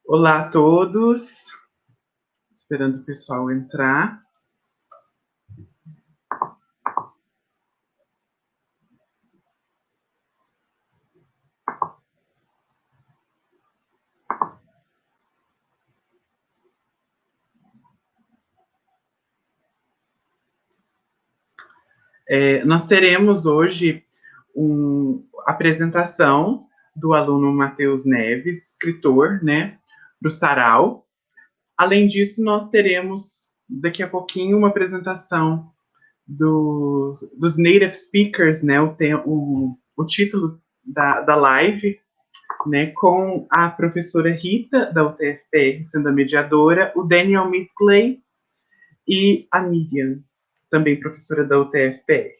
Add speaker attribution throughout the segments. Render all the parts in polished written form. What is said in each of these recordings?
Speaker 1: Olá a todos, esperando o pessoal entrar. Nós teremos hoje a apresentação do aluno Matheus Neves, escritor, né, para o Sarau. Além disso, nós teremos daqui a pouquinho uma apresentação dos native speakers, né, o título da live, né, com a professora Rita, da UTFPR, sendo a mediadora, o Daniel Midgley e a Miriam, também professora da UTFPR.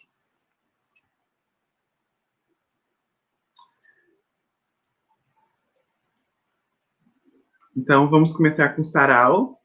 Speaker 1: Então, vamos começar com o Sarau.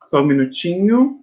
Speaker 1: Só um minutinho.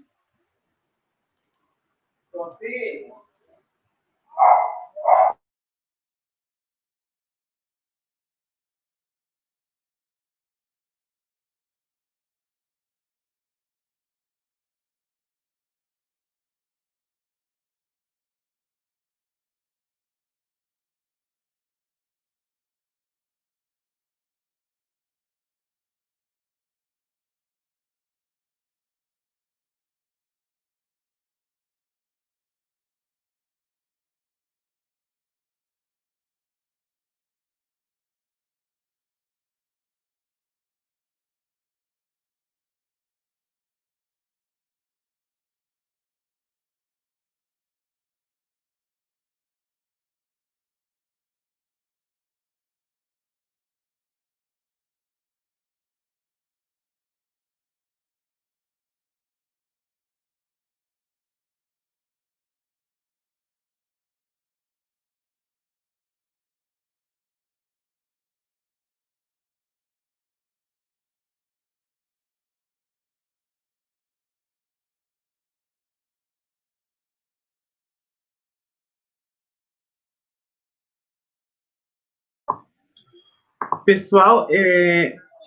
Speaker 1: Pessoal,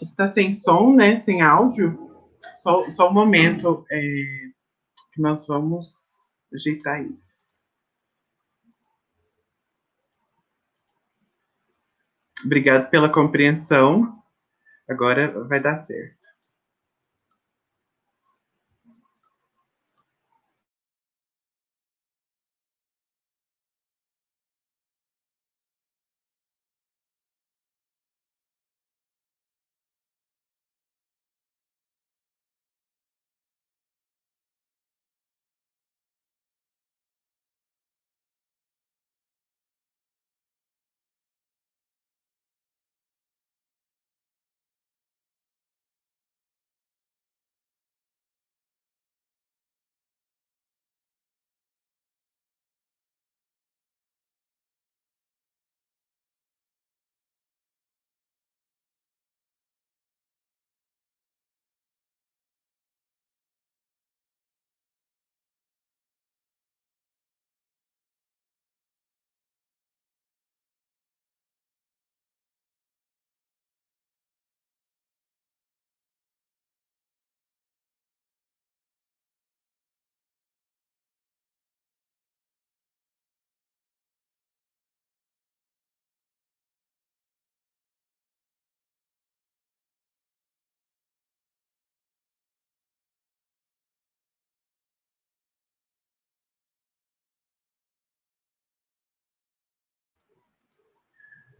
Speaker 1: está sem som, né? Sem áudio. Só um momento que nós vamos ajeitar isso. Obrigado pela compreensão. Agora vai dar certo.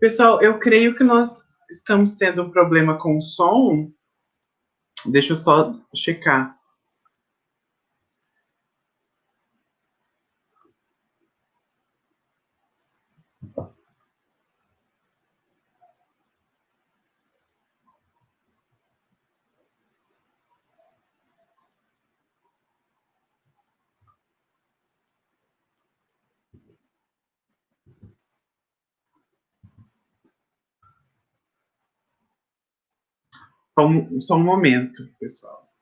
Speaker 1: Pessoal, eu creio que nós estamos tendo um problema com o som. Deixa eu só checar. Só um momento, pessoal.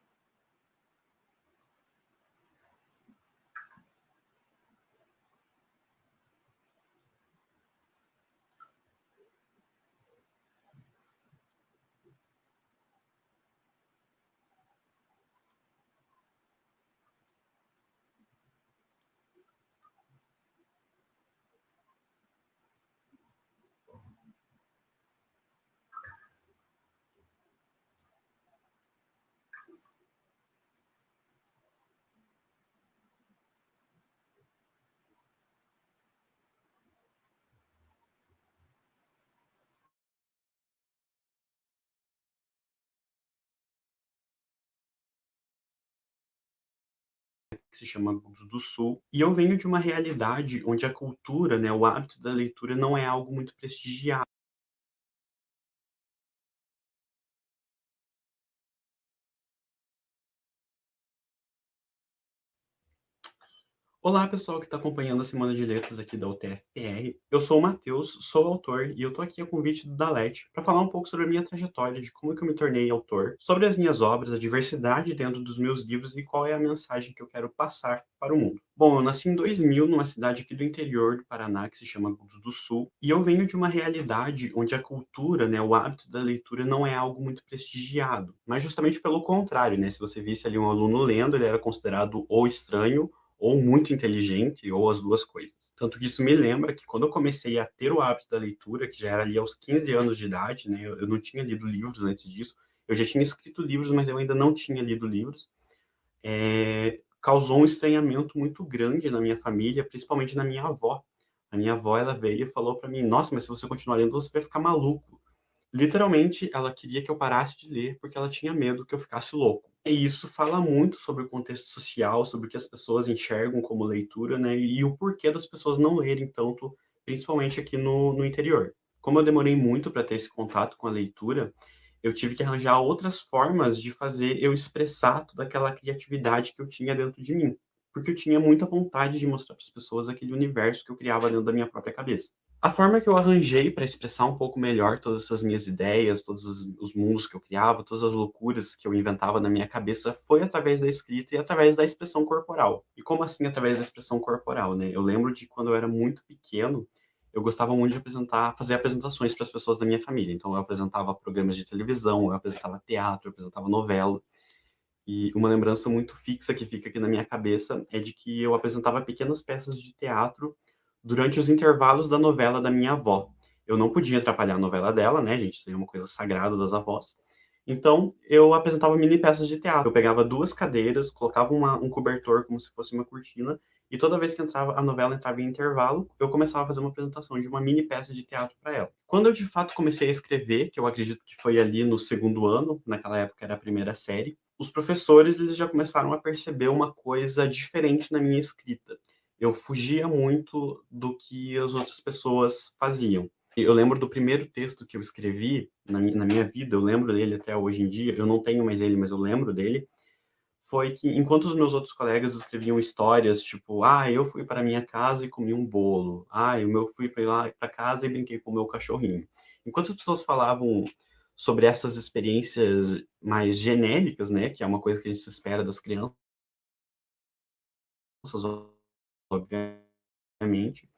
Speaker 2: Que se chama do Sul, e eu venho de uma realidade onde a cultura, né, o hábito da leitura não é algo muito prestigiado. Olá, pessoal que está acompanhando a Semana de Letras aqui da UTFPR. Eu sou o Matheus, sou autor e eu estou aqui a convite do Dalete para falar um pouco sobre a minha trajetória, de como que eu me tornei autor, sobre as minhas obras, a diversidade dentro dos meus livros e qual é a mensagem que eu quero passar para o mundo. Bom, eu nasci em 2000 numa cidade aqui do interior do Paraná que se chama do Sul, e eu venho de uma realidade onde a cultura, né, o hábito da leitura não é algo muito prestigiado, mas justamente pelo contrário, né? Se você visse ali um aluno lendo, ele era considerado ou estranho ou muito inteligente, ou as duas coisas. Tanto que isso me lembra que quando eu comecei a ter o hábito da leitura, que já era ali aos 15 anos de idade, né, eu não tinha lido livros antes disso, eu já tinha escrito livros, mas eu ainda não tinha lido livros, causou um estranhamento muito grande na minha família, principalmente na minha avó. A minha avó, ela veio e falou para mim, nossa, mas se você continuar lendo, você vai ficar maluco. Literalmente, ela queria que eu parasse de ler porque ela tinha medo que eu ficasse louco. E isso fala muito sobre o contexto social, sobre o que as pessoas enxergam como leitura, né? E o porquê das pessoas não lerem tanto, principalmente aqui no interior. Como eu demorei muito para ter esse contato com a leitura, eu tive que arranjar outras formas de fazer eu expressar toda aquela criatividade que eu tinha dentro de mim. Porque eu tinha muita vontade de mostrar para as pessoas aquele universo que eu criava dentro da minha própria cabeça. A forma que eu arranjei para expressar um pouco melhor todas essas minhas ideias, todos os mundos que eu criava, todas as loucuras que eu inventava na minha cabeça, foi através da escrita e através da expressão corporal. E como assim através da expressão corporal, né? Eu lembro de quando eu era muito pequeno, eu gostava muito de fazer apresentações para as pessoas da minha família. Então eu apresentava programas de televisão, eu apresentava teatro, eu apresentava novela. E uma lembrança muito fixa que fica aqui na minha cabeça é de que eu apresentava pequenas peças de teatro durante os intervalos da novela da minha avó. Eu não podia atrapalhar a novela dela, né, gente? Isso é uma coisa sagrada das avós. Então, eu apresentava mini peças de teatro. Eu pegava duas cadeiras, colocava um cobertor como se fosse uma cortina, e toda vez que a novela entrava em intervalo, eu começava a fazer uma apresentação de uma mini peça de teatro para ela. Quando eu de fato comecei a escrever, que eu acredito que foi ali no segundo ano, naquela época era a primeira série, os professores eles já começaram a perceber uma coisa diferente na minha escrita. Eu fugia muito do que as outras pessoas faziam. Eu lembro do primeiro texto que eu escrevi na minha vida, eu lembro dele até hoje em dia, eu não tenho mais ele, mas eu lembro dele, foi que enquanto os meus outros colegas escreviam histórias, tipo, eu fui para minha casa e comi um bolo, eu fui para lá para casa e brinquei com o meu cachorrinho. Enquanto as pessoas falavam sobre essas experiências mais genéricas, né, que é uma coisa que a gente se espera das crianças, obviamente,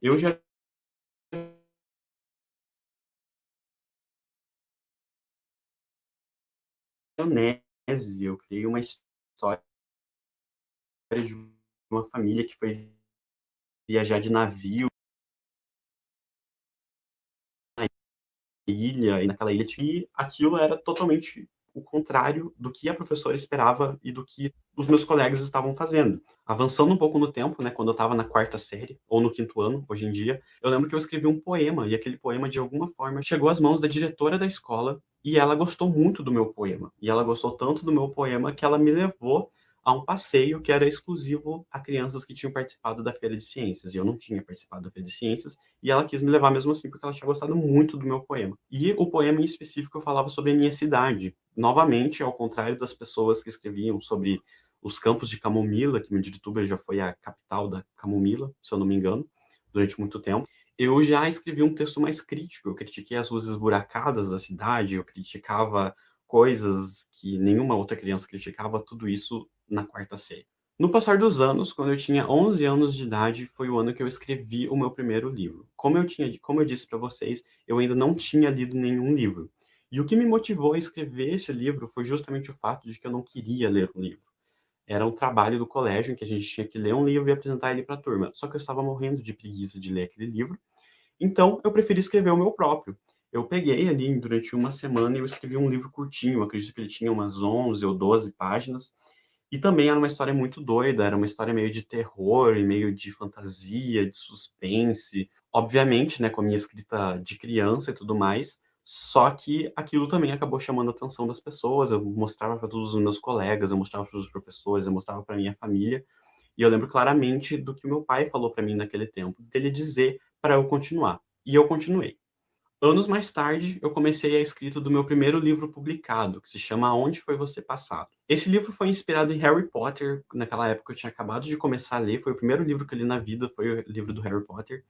Speaker 2: eu já maionese, eu criei uma história de uma família que foi viajar de navio na ilha, e naquela ilha, e aquilo era totalmente o contrário do que a professora esperava e do que os meus colegas estavam fazendo. Avançando um pouco no tempo, né, quando eu estava na quarta série, ou no quinto ano, hoje em dia, eu lembro que eu escrevi um poema, e aquele poema, de alguma forma, chegou às mãos da diretora da escola, e ela gostou muito do meu poema. E ela gostou tanto do meu poema que ela me levou a um passeio que era exclusivo a crianças que tinham participado da Feira de Ciências. E eu não tinha participado da Feira de Ciências, e ela quis me levar mesmo assim, porque ela tinha gostado muito do meu poema. E o poema em específico eu falava sobre a minha cidade. Novamente, ao contrário das pessoas que escreviam sobre os campos de camomila, que Midgley já foi a capital da camomila, se eu não me engano, durante muito tempo. Eu já escrevi um texto mais crítico, eu critiquei as ruas esburacadas da cidade, eu criticava coisas que nenhuma outra criança criticava, tudo isso na quarta série. No passar dos anos, quando eu tinha 11 anos de idade, foi o ano que eu escrevi o meu primeiro livro. Como eu disse para vocês, eu ainda não tinha lido nenhum livro. E o que me motivou a escrever esse livro foi justamente o fato de que eu não queria ler um livro. Era um trabalho do colégio em que a gente tinha que ler um livro e apresentar ele para a turma. Só que eu estava morrendo de preguiça de ler aquele livro, então eu preferi escrever o meu próprio. Eu peguei ali durante uma semana e eu escrevi um livro curtinho, eu acredito que ele tinha umas 11 ou 12 páginas, e também era uma história muito doida, era uma história meio de terror e meio de fantasia, de suspense. Obviamente, né, com a minha escrita de criança e tudo mais, só que aquilo também acabou chamando a atenção das pessoas. Eu mostrava para todos os meus colegas, eu mostrava para os professores, eu mostrava para minha família. E eu lembro claramente do que o meu pai falou para mim naquele tempo, dele dizer para eu continuar. E eu continuei. Anos mais tarde, eu comecei a escrita do meu primeiro livro publicado, que se chama Aonde Foi Você Passado. Esse livro foi inspirado em Harry Potter. Naquela época eu tinha acabado de começar a ler, foi o primeiro livro que eu li na vida, foi o livro do Harry Potter.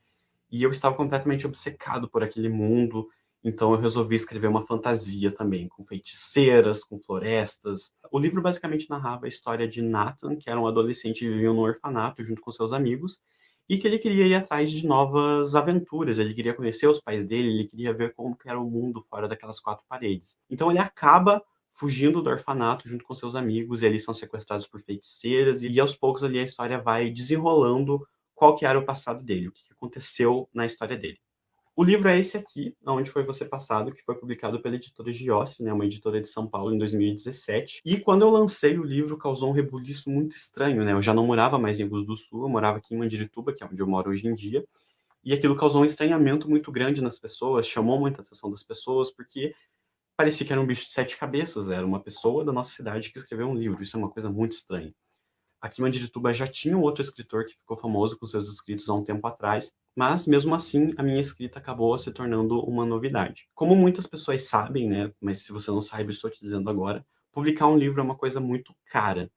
Speaker 2: E eu estava completamente obcecado por aquele mundo, então eu resolvi escrever uma fantasia também, com feiticeiras, com florestas. O livro basicamente narrava a história de Nathan, que era um adolescente que vivia num orfanato junto com seus amigos, e que ele queria ir atrás de novas aventuras, ele queria conhecer os pais dele, ele queria ver como que era o mundo fora daquelas quatro paredes. Então ele acaba fugindo do orfanato junto com seus amigos, e eles são sequestrados por feiticeiras, e aos poucos ali a história vai desenrolando qual que era o passado dele, o que aconteceu na história dele. O livro é esse aqui, Aonde Foi Você Passado, que foi publicado pela editora Giostre, né, uma editora de São Paulo, em 2017. E quando eu lancei o livro, causou um rebuliço muito estranho, né? Eu já não morava mais em Rio Grande do Sul, eu morava aqui em Mandirituba, que é onde eu moro hoje em dia. E aquilo causou um estranhamento muito grande nas pessoas, chamou muita atenção das pessoas, porque parecia que era um bicho de sete cabeças, era uma pessoa da nossa cidade que escreveu um livro. Isso é uma coisa muito estranha. Aqui em Mandirituba já tinha um outro escritor que ficou famoso com seus escritos há um tempo atrás, mas mesmo assim a minha escrita acabou se tornando uma novidade. Como muitas pessoas sabem, né, mas se você não sabe, eu estou te dizendo agora, publicar um livro é uma coisa muito cara.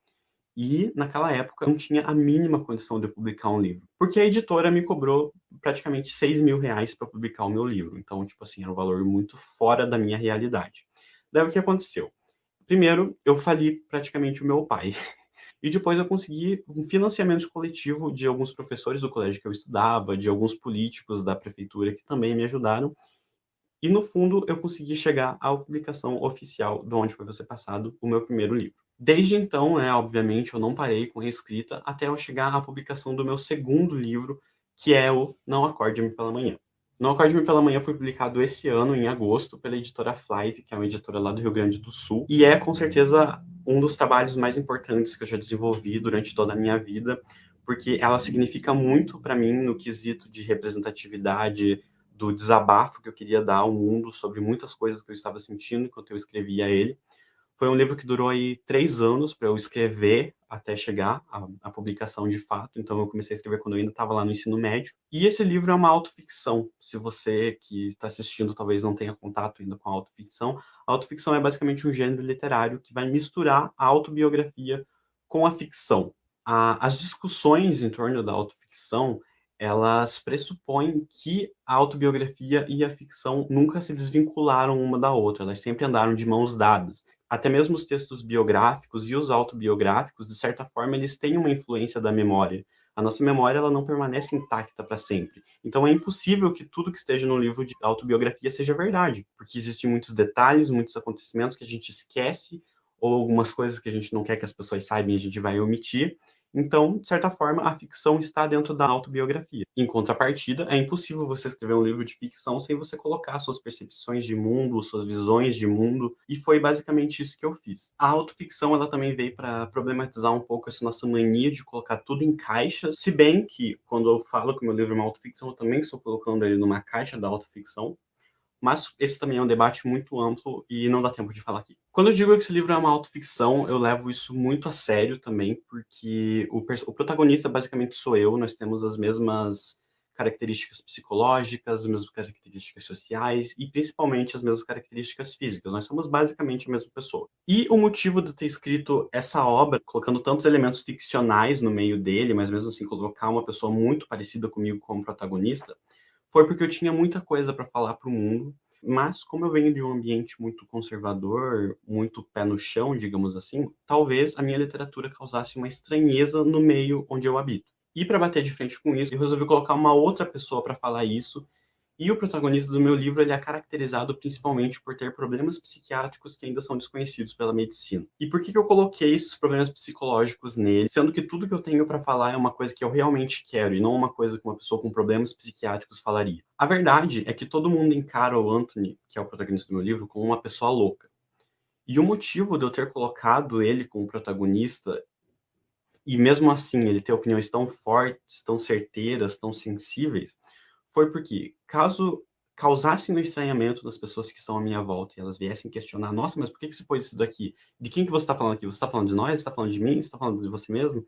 Speaker 2: E naquela época eu não tinha a mínima condição de publicar um livro, porque a editora me cobrou praticamente R$ 6.000 para publicar o meu livro. Então, tipo assim, era um valor muito fora da minha realidade. Daí o que aconteceu? Primeiro, eu fali praticamente o meu pai. E depois eu consegui um financiamento coletivo de alguns professores do colégio que eu estudava, de alguns políticos da prefeitura que também me ajudaram. E no fundo eu consegui chegar à publicação oficial de Onde Foi Você Passado, o meu primeiro livro. Desde então, né, obviamente, eu não parei com a escrita até eu chegar à publicação do meu segundo livro, que é o Não Acorde-me pela Manhã. Não Acorde-me pela Manhã foi publicado esse ano, em agosto, pela editora Flive, que é uma editora lá do Rio Grande do Sul, e é, com certeza, um dos trabalhos mais importantes que eu já desenvolvi durante toda a minha vida, porque ela significa muito para mim no quesito de representatividade, do desabafo que eu queria dar ao mundo sobre muitas coisas que eu estava sentindo enquanto eu escrevia ele. Foi um livro que durou aí 3 anos para eu escrever até chegar à publicação de fato. Então eu comecei a escrever quando eu ainda estava lá no ensino médio. E esse livro é uma autoficção. Se você que está assistindo talvez não tenha contato ainda com a autoficção, a autoficção é basicamente um gênero literário que vai misturar a autobiografia com a ficção. As discussões em torno da autoficção, elas pressupõem que a autobiografia e a ficção nunca se desvincularam uma da outra, elas sempre andaram de mãos dadas. Até mesmo os textos biográficos e os autobiográficos, de certa forma, eles têm uma influência da memória. A nossa memória, ela não permanece intacta para sempre. Então é impossível que tudo que esteja no livro de autobiografia seja verdade, porque existem muitos detalhes, muitos acontecimentos que a gente esquece, ou algumas coisas que a gente não quer que as pessoas saibam e a gente vai omitir. Então, de certa forma, a ficção está dentro da autobiografia. Em contrapartida, é impossível você escrever um livro de ficção sem você colocar suas percepções de mundo, suas visões de mundo, e foi basicamente isso que eu fiz. A autoficção, ela também veio para problematizar um pouco essa nossa mania de colocar tudo em caixas, se bem que, quando eu falo que o meu livro é uma autoficção, eu também estou colocando ele numa caixa da autoficção, mas esse também é um debate muito amplo e não dá tempo de falar aqui. Quando eu digo que esse livro é uma autoficção, eu levo isso muito a sério também, porque o protagonista basicamente sou eu, nós temos as mesmas características psicológicas, as mesmas características sociais e principalmente as mesmas características físicas. Nós somos basicamente a mesma pessoa. E o motivo de ter escrito essa obra, colocando tantos elementos ficcionais no meio dele, mas mesmo assim colocar uma pessoa muito parecida comigo como protagonista, foi porque eu tinha muita coisa para falar para o mundo, mas como eu venho de um ambiente muito conservador, muito pé no chão, digamos assim, talvez a minha literatura causasse uma estranheza no meio onde eu habito. E para bater de frente com isso, eu resolvi colocar uma outra pessoa para falar isso. E o protagonista do meu livro, ele é caracterizado principalmente por ter problemas psiquiátricos que ainda são desconhecidos pela medicina. E por que eu coloquei esses problemas psicológicos nele, sendo que tudo que eu tenho para falar é uma coisa que eu realmente quero e não uma coisa que uma pessoa com problemas psiquiátricos falaria? A verdade é que todo mundo encara o Anthony, que é o protagonista do meu livro, como uma pessoa louca. E o motivo de eu ter colocado ele como protagonista, e mesmo assim ele ter opiniões tão fortes, tão certeiras, tão sensíveis, foi porque, caso causasse um estranhamento das pessoas que estão à minha volta e elas viessem questionar, nossa, mas por que você pôs isso daqui? De quem que você está falando aqui? Você está falando de nós? Você está falando de mim? Você está falando de você mesmo?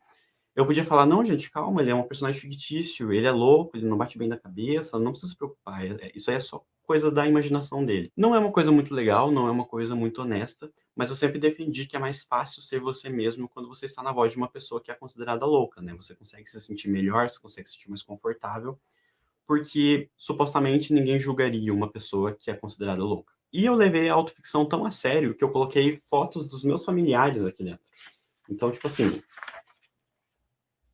Speaker 2: Eu podia falar, não, gente, calma, ele é um personagem fictício, ele é louco, ele não bate bem da cabeça, não precisa se preocupar, isso aí é só coisa da imaginação dele. Não é uma coisa muito legal, não é uma coisa muito honesta, mas eu sempre defendi que é mais fácil ser você mesmo quando você está na voz de uma pessoa que é considerada louca, né? Você consegue se sentir melhor, você consegue se sentir mais confortável, porque supostamente ninguém julgaria uma pessoa que é considerada louca. E eu levei a autoficção tão a sério que eu coloquei fotos dos meus familiares aqui dentro. Então, tipo assim,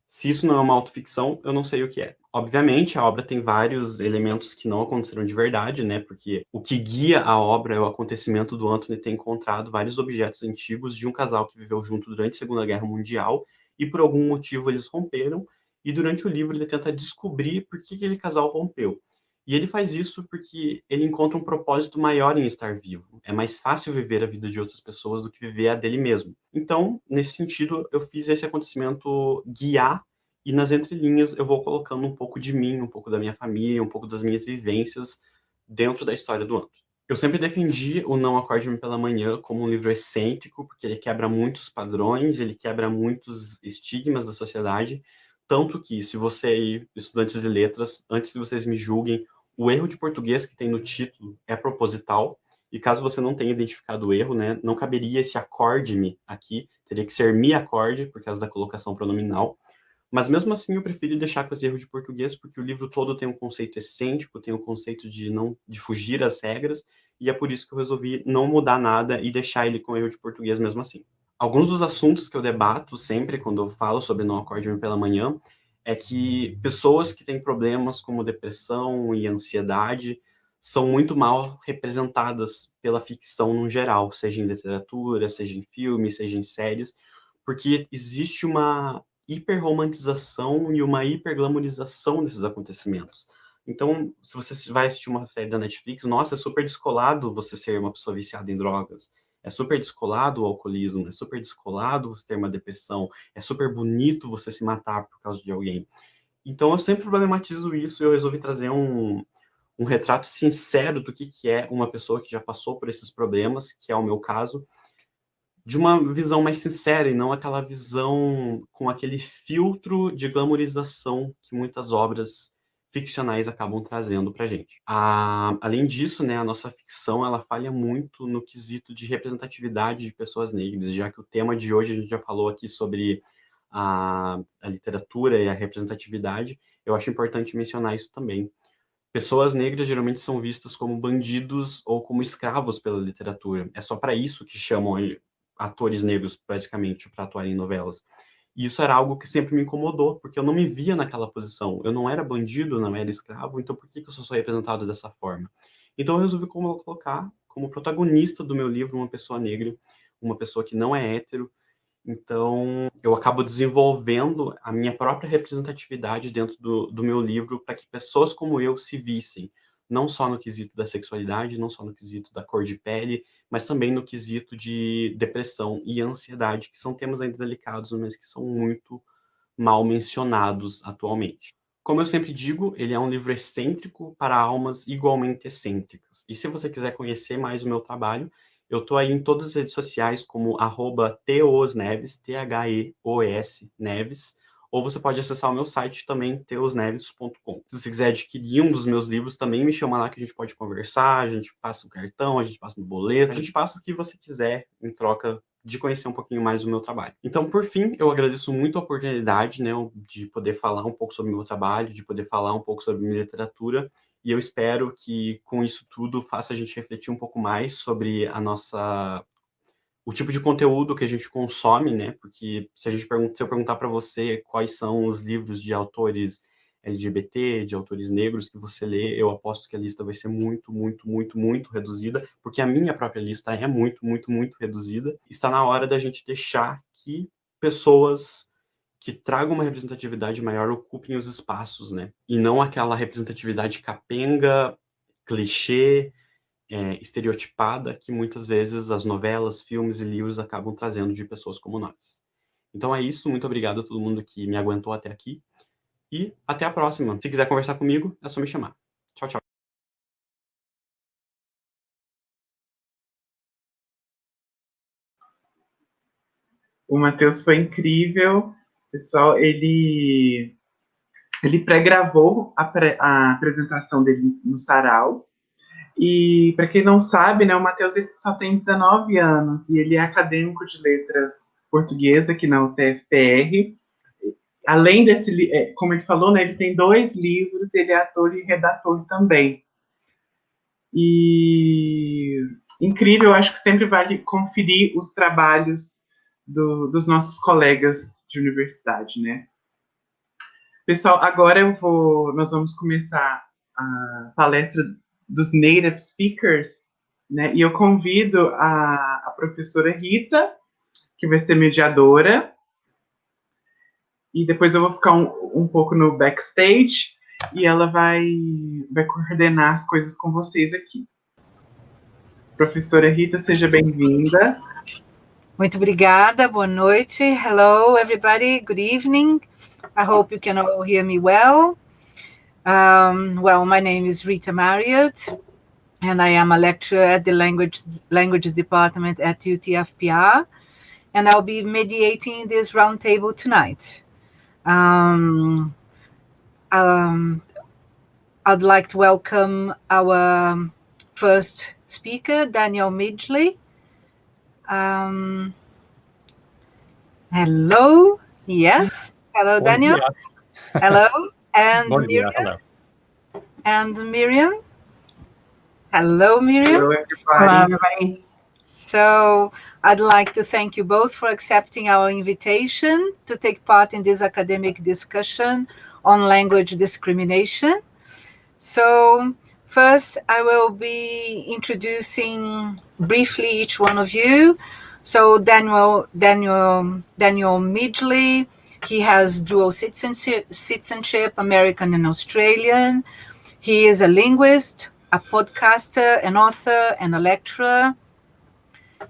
Speaker 2: se isso não é uma autoficção, eu não sei o que é. Obviamente, a obra tem vários elementos que não aconteceram de verdade, né? Porque o que guia a obra é o acontecimento do Anthony ter encontrado vários objetos antigos de um casal que viveu junto durante a Segunda Guerra Mundial e por algum motivo eles romperam. E durante o livro ele tenta descobrir por que aquele casal rompeu. E ele faz isso porque ele encontra um propósito maior em estar vivo. É mais fácil viver a vida de outras pessoas do que viver a dele mesmo. Então, nesse sentido, eu fiz esse acontecimento guiar e nas entrelinhas eu vou colocando um pouco de mim, um pouco da minha família, um pouco das minhas vivências dentro da história do Anto. Eu sempre defendi o Não Acorde-me pela Manhã como um livro excêntrico, porque ele quebra muitos padrões, ele quebra muitos estigmas da sociedade, tanto que, se você aí, estudantes de letras, antes de vocês me julguem, o erro de português que tem no título é proposital, e caso você não tenha identificado o erro, né, não caberia esse acorde-me aqui, teria que ser me acorde, por causa da colocação pronominal. Mas mesmo assim eu prefiro deixar com esse erro de português, porque o livro todo tem um conceito excêntrico, tem um conceito de fugir às regras, e é por isso que eu resolvi não mudar nada e deixar ele com erro de português mesmo assim. Alguns dos assuntos que eu debato sempre quando eu falo sobre Não Acorde-me pela Manhã é que pessoas que têm problemas como depressão e ansiedade são muito mal representadas pela ficção no geral, seja em literatura, seja em filmes, seja em séries, porque existe uma hiperromantização e uma hiperglamorização desses acontecimentos. Então, se você vai assistir uma série da Netflix, nossa, é super descolado você ser uma pessoa viciada em drogas. É super descolado o alcoolismo, é super descolado você ter uma depressão, é super bonito você se matar por causa de alguém. Então, eu sempre problematizo isso e eu resolvi trazer um retrato sincero do que é uma pessoa que já passou por esses problemas, que é o meu caso, de uma visão mais sincera e não aquela visão com aquele filtro de glamorização que muitas obras ficcionais acabam trazendo pra gente. Além disso, né, a nossa ficção, ela falha muito no quesito de representatividade de pessoas negras, já que o tema de hoje a gente já falou aqui sobre a literatura e a representatividade, eu acho importante mencionar isso também. Pessoas negras geralmente são vistas como bandidos ou como escravos pela literatura. É só para isso que chamam atores negros, praticamente, para atuar em novelas. E isso era algo que sempre me incomodou, porque eu não me via naquela posição. Eu não era bandido, não era escravo, então por que eu sou representado dessa forma? Então eu resolvi colocar como protagonista do meu livro uma pessoa negra, uma pessoa que não é hétero. Então, eu acabo desenvolvendo a minha própria representatividade dentro do meu livro para que pessoas como eu se vissem, não só no quesito da sexualidade, não só no quesito da cor de pele, mas também no quesito de depressão e ansiedade, que são temas ainda delicados, mas que são muito mal mencionados atualmente. Como eu sempre digo, ele é um livro excêntrico para almas igualmente excêntricas. E se você quiser conhecer mais o meu trabalho, eu estou aí em todas as redes sociais como @teosneves, Theos Neves, ou você pode acessar o meu site também, teosneves.com. Se você quiser adquirir um dos meus livros, também me chama lá que a gente pode conversar, a gente passa o cartão, a gente passa o boleto, a gente passa o que você quiser em troca de conhecer um pouquinho mais do meu trabalho. Então, por fim, eu agradeço muito a oportunidade, né, de poder falar um pouco sobre o meu trabalho, de poder falar um pouco sobre minha literatura, e eu espero que com isso tudo faça a gente refletir um pouco mais sobre o tipo de conteúdo que a gente consome, né? Porque se eu perguntar para você quais são os livros de autores LGBT, de autores negros que você lê, eu aposto que a lista vai ser muito, muito, muito, muito reduzida, porque a minha própria lista é muito, muito, muito reduzida. Está na hora da gente deixar que pessoas que tragam uma representatividade maior ocupem os espaços, né? E não aquela representatividade capenga, clichê, estereotipada que muitas vezes as novelas, filmes e livros acabam trazendo de pessoas como nós. Então é isso, muito obrigado a todo mundo que me aguentou até aqui e até a próxima. Se quiser conversar comigo, é só me chamar. Tchau, tchau.
Speaker 1: O Matheus foi incrível, pessoal, ele pré-gravou a apresentação dele no Sarau. E, para quem não sabe, né, o Matheus só tem 19 anos e ele é acadêmico de letras portuguesa aqui na UTF-PR. Além desse, como ele falou, né, ele tem 2 livros, ele é ator e redator também. E incrível, acho que sempre vale conferir os trabalhos dos nossos colegas de universidade, né? Pessoal, agora nós vamos começar a palestra dos native speakers, né? E eu convido a professora Rita, que vai ser mediadora, e depois eu vou ficar um pouco no backstage, e ela vai coordenar as coisas com vocês aqui. Professora Rita, seja bem-vinda.
Speaker 3: Muito obrigada, boa noite. Hello, everybody, good evening. I hope you can all hear me well. Well, my name is Rita Marriott, and I am a lecturer at the Languages Department at UTF-PR, and I'll be mediating this roundtable tonight. I'd like to welcome our first speaker, Daniel Midgley. Hello, yes, hello, Daniel. Hello, and Miriam.
Speaker 4: Hello.
Speaker 3: And Miriam. Hello, Miriam.
Speaker 1: Hello, everybody.
Speaker 5: Hello, everybody.
Speaker 3: So I'd like to thank you both for accepting our invitation to take part in this academic discussion on language discrimination. So first, I will be introducing briefly each one of you. So Daniel Midgley, he has dual citizenship, American and Australian. He is a linguist, a podcaster, an author, and a lecturer.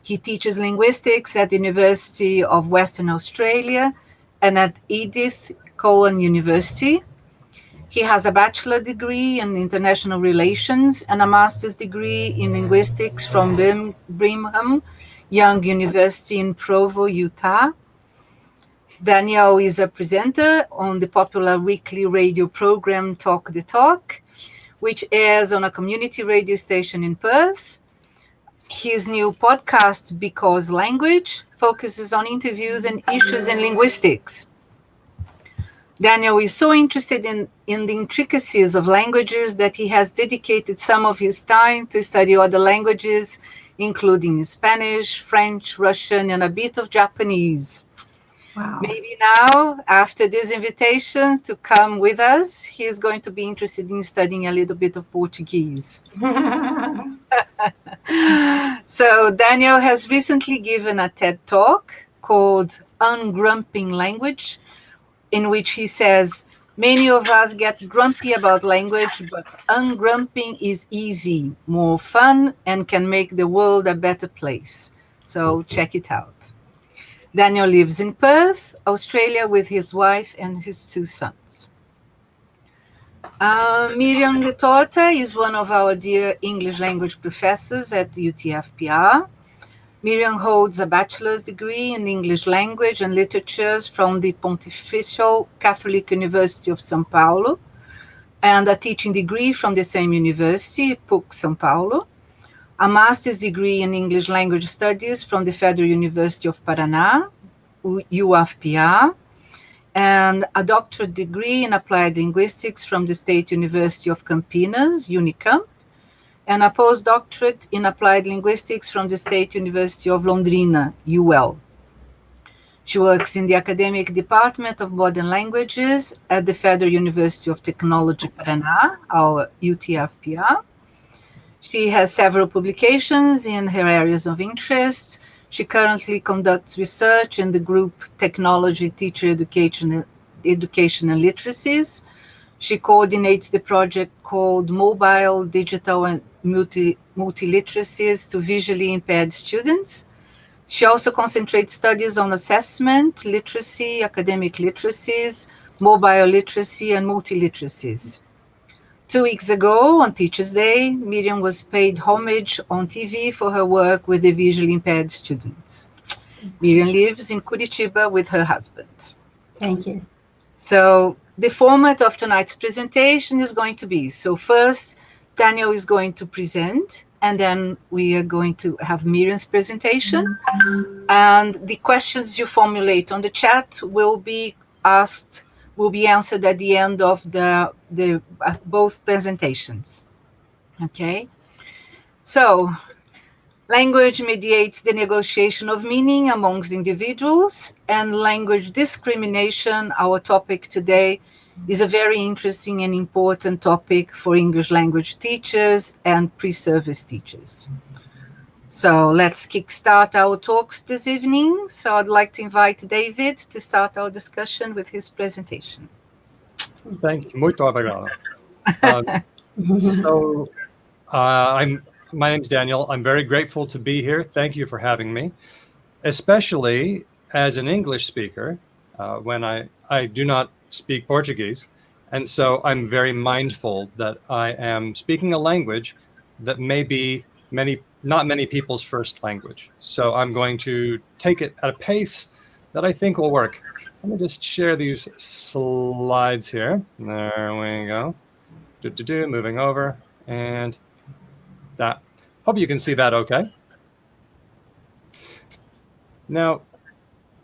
Speaker 3: He teaches linguistics at the University of Western Australia and at Edith Cowan University. He has a bachelor degree in international relations and a master's degree in linguistics from Brigham Young University in Provo, Utah. Daniel is a presenter on the popular weekly radio program Talk the Talk, which airs on a community radio station in Perth. His new podcast, Because Language, focuses on interviews and issues in linguistics. Daniel is so interested in the intricacies of languages that he has dedicated some of his time to study other languages, including Spanish, French, Russian, and a bit of Japanese.
Speaker 5: Wow.
Speaker 3: Maybe now, after this invitation to come with us, he is going to be interested in studying a little bit of Portuguese. So Daniel has recently given a TED Talk called Ungrumping Language, in which he says, many of us get grumpy about language, but ungrumping is easy, more fun, and can make the world a better place. So check it out. Daniel lives in Perth, Australia, with his wife and his 2 sons. Miriam Retorta is one of our dear English language professors at UTF-PR. Miriam holds a bachelor's degree in English language and literatures from the Pontifical Catholic University of São Paulo, and a teaching degree from the same university, PUC São Paulo, a master's degree in English language studies from the Federal University of Paraná, UFPR, and a doctorate degree in applied linguistics from the State University of Campinas, UNICAMP, and a postdoctorate in applied linguistics from the State University of Londrina, UL. She works in the Academic Department of Modern Languages at the Federal University of Technology, Paraná, our UTFPR. She has several publications in her areas of interest. She currently conducts research in the group Technology, Teacher Education and Literacies. She coordinates the project called Mobile, Digital and Multiliteracies to Visually Impaired Students. She also concentrates studies on assessment, literacy, academic literacies, mobile literacy, and multiliteracies. 2 weeks ago, on Teachers' Day, Miriam was paid homage on TV for her work with the visually impaired students. Miriam lives in Curitiba with her husband.
Speaker 5: Thank you.
Speaker 3: So the format of tonight's presentation is going to be, so first, Daniel is going to present, and then we are going to have Miriam's presentation. And the questions you formulate on the chat will be answered at the end of both presentations. Okay? So, language mediates the negotiation of meaning amongst individuals, and language discrimination, our topic today, is a very interesting and important topic for English language teachers and pre-service teachers. So let's kickstart our talks this evening. So I'd like to invite David to start our discussion with his presentation.
Speaker 4: Thank you. Muito obrigado. My name's Daniel. I'm very grateful to be here. Thank you for having me, especially as an English speaker when I do not speak Portuguese. And so I'm very mindful that I am speaking a language that may be not many people's first language. So I'm going to take it at a pace that I think will work. Let me just share these slides here. There we go. Moving over, and that. Hope you can see that okay. Now,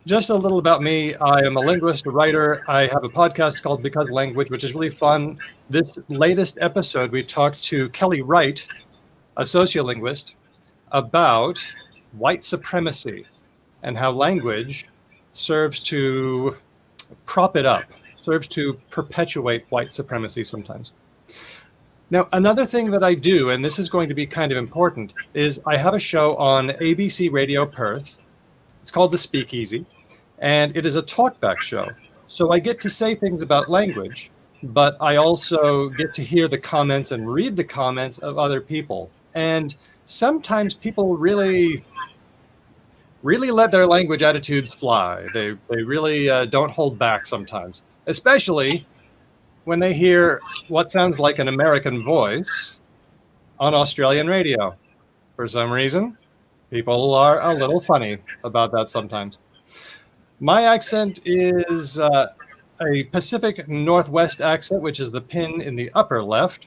Speaker 4: just a little about me. I am a linguist, a writer. I have a podcast called Because Language, which is really fun. This latest episode, we talked to Kelly Wright, a sociolinguist, about white supremacy and how language serves to prop it up, serves to perpetuate white supremacy sometimes. Now, another thing that I do, and this is going to be kind of important, is I have a show on ABC Radio Perth. It's called The Speakeasy, and it is a talkback show. So I get to say things about language, but I also get to hear the comments and read the comments of other people. And sometimes people really let their language attitudes fly. They really don't hold back sometimes, especially when they hear what sounds like an American voice on Australian radio. For some reason, people are a little funny about that sometimes. My accent is a Pacific Northwest accent, which is the pin in the upper left.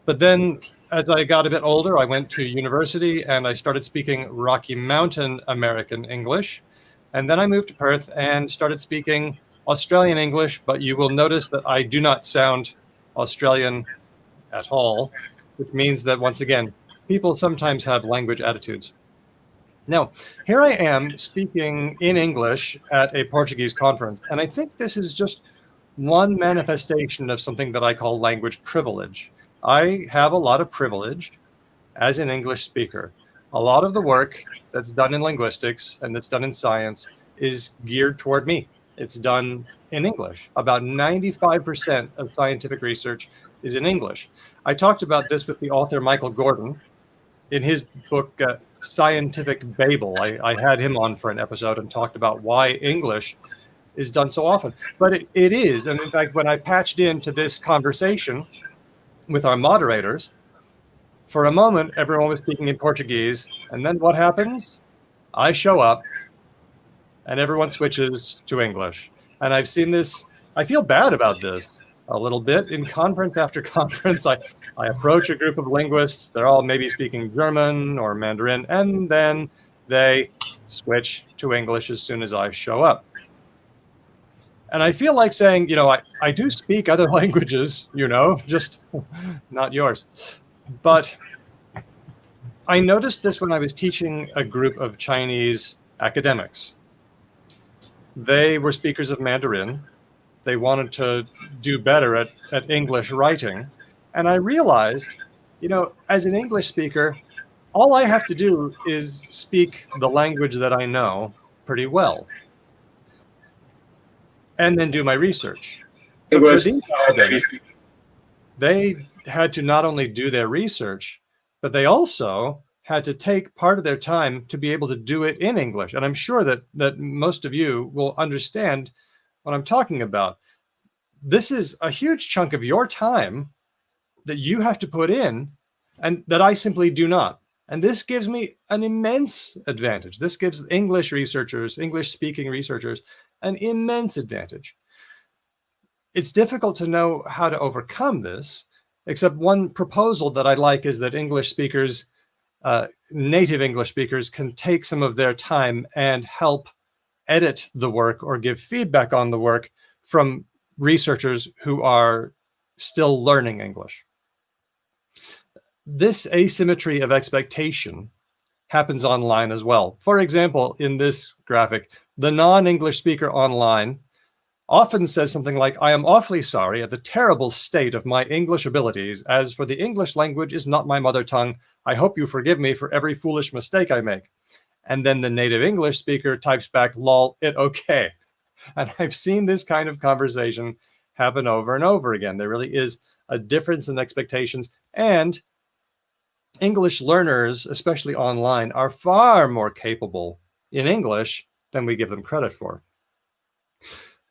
Speaker 4: But then as I got a bit older, I went to university and I started speaking Rocky Mountain American English. And then I moved to Perth and started speaking Australian English, but you will notice that I do not sound Australian at all, which means that, once again, people sometimes have language attitudes. Now, here I am speaking in English at a Portuguese conference, and I think this is just one manifestation of something that I call language privilege. I have a lot of privilege as an English speaker. A lot of the work that's done in linguistics and that's done in science is geared toward me. It's done in English. About 95% of scientific research is in English. I talked about this with the author Michael Gordon in his book, Scientific Babel. I had him on for an episode and talked about why English is done so often. But it is, and in fact, when I patched into this conversation with our moderators, for a moment, everyone was speaking in Portuguese, and then what happens? I show up, and everyone switches to English. And I've seen this, I feel bad about this a little bit. In conference after conference, I approach a group of linguists, they're all maybe speaking German or Mandarin, and then they switch to English as soon as I show up. And I feel like saying, I do speak other languages, just not yours. But I noticed this when I was teaching a group of Chinese academics. They were speakers of Mandarin. They wanted to do better at English writing. And I realized, as an English speaker, all I have to do is speak the language that I know pretty well, and then do my research. But for these academics, they had to not only do their research, but they also had to take part of their time to be able to do it in English. And I'm sure that most of you will understand what I'm talking about. This is a huge chunk of your time that you have to put in and that I simply do not. And this gives me an immense advantage. This gives English researchers, English-speaking researchers, an immense advantage. It's difficult to know how to overcome this, except one proposal that I like is that English speakers, native English speakers, can take some of their time and help edit the work or give feedback on the work from researchers who are still learning English. This asymmetry of expectation happens online as well. For example, in this graphic, the non-English speaker online often says something like, "I am awfully sorry at the terrible state of my English abilities. As for the English language is not my mother tongue. I hope you forgive me for every foolish mistake I make." And then the native English speaker types back, "Lol, it okay." And I've seen this kind of conversation happen over and over again. There really is a difference in expectations, and English learners, especially online, are far more capable in English than we give them credit for.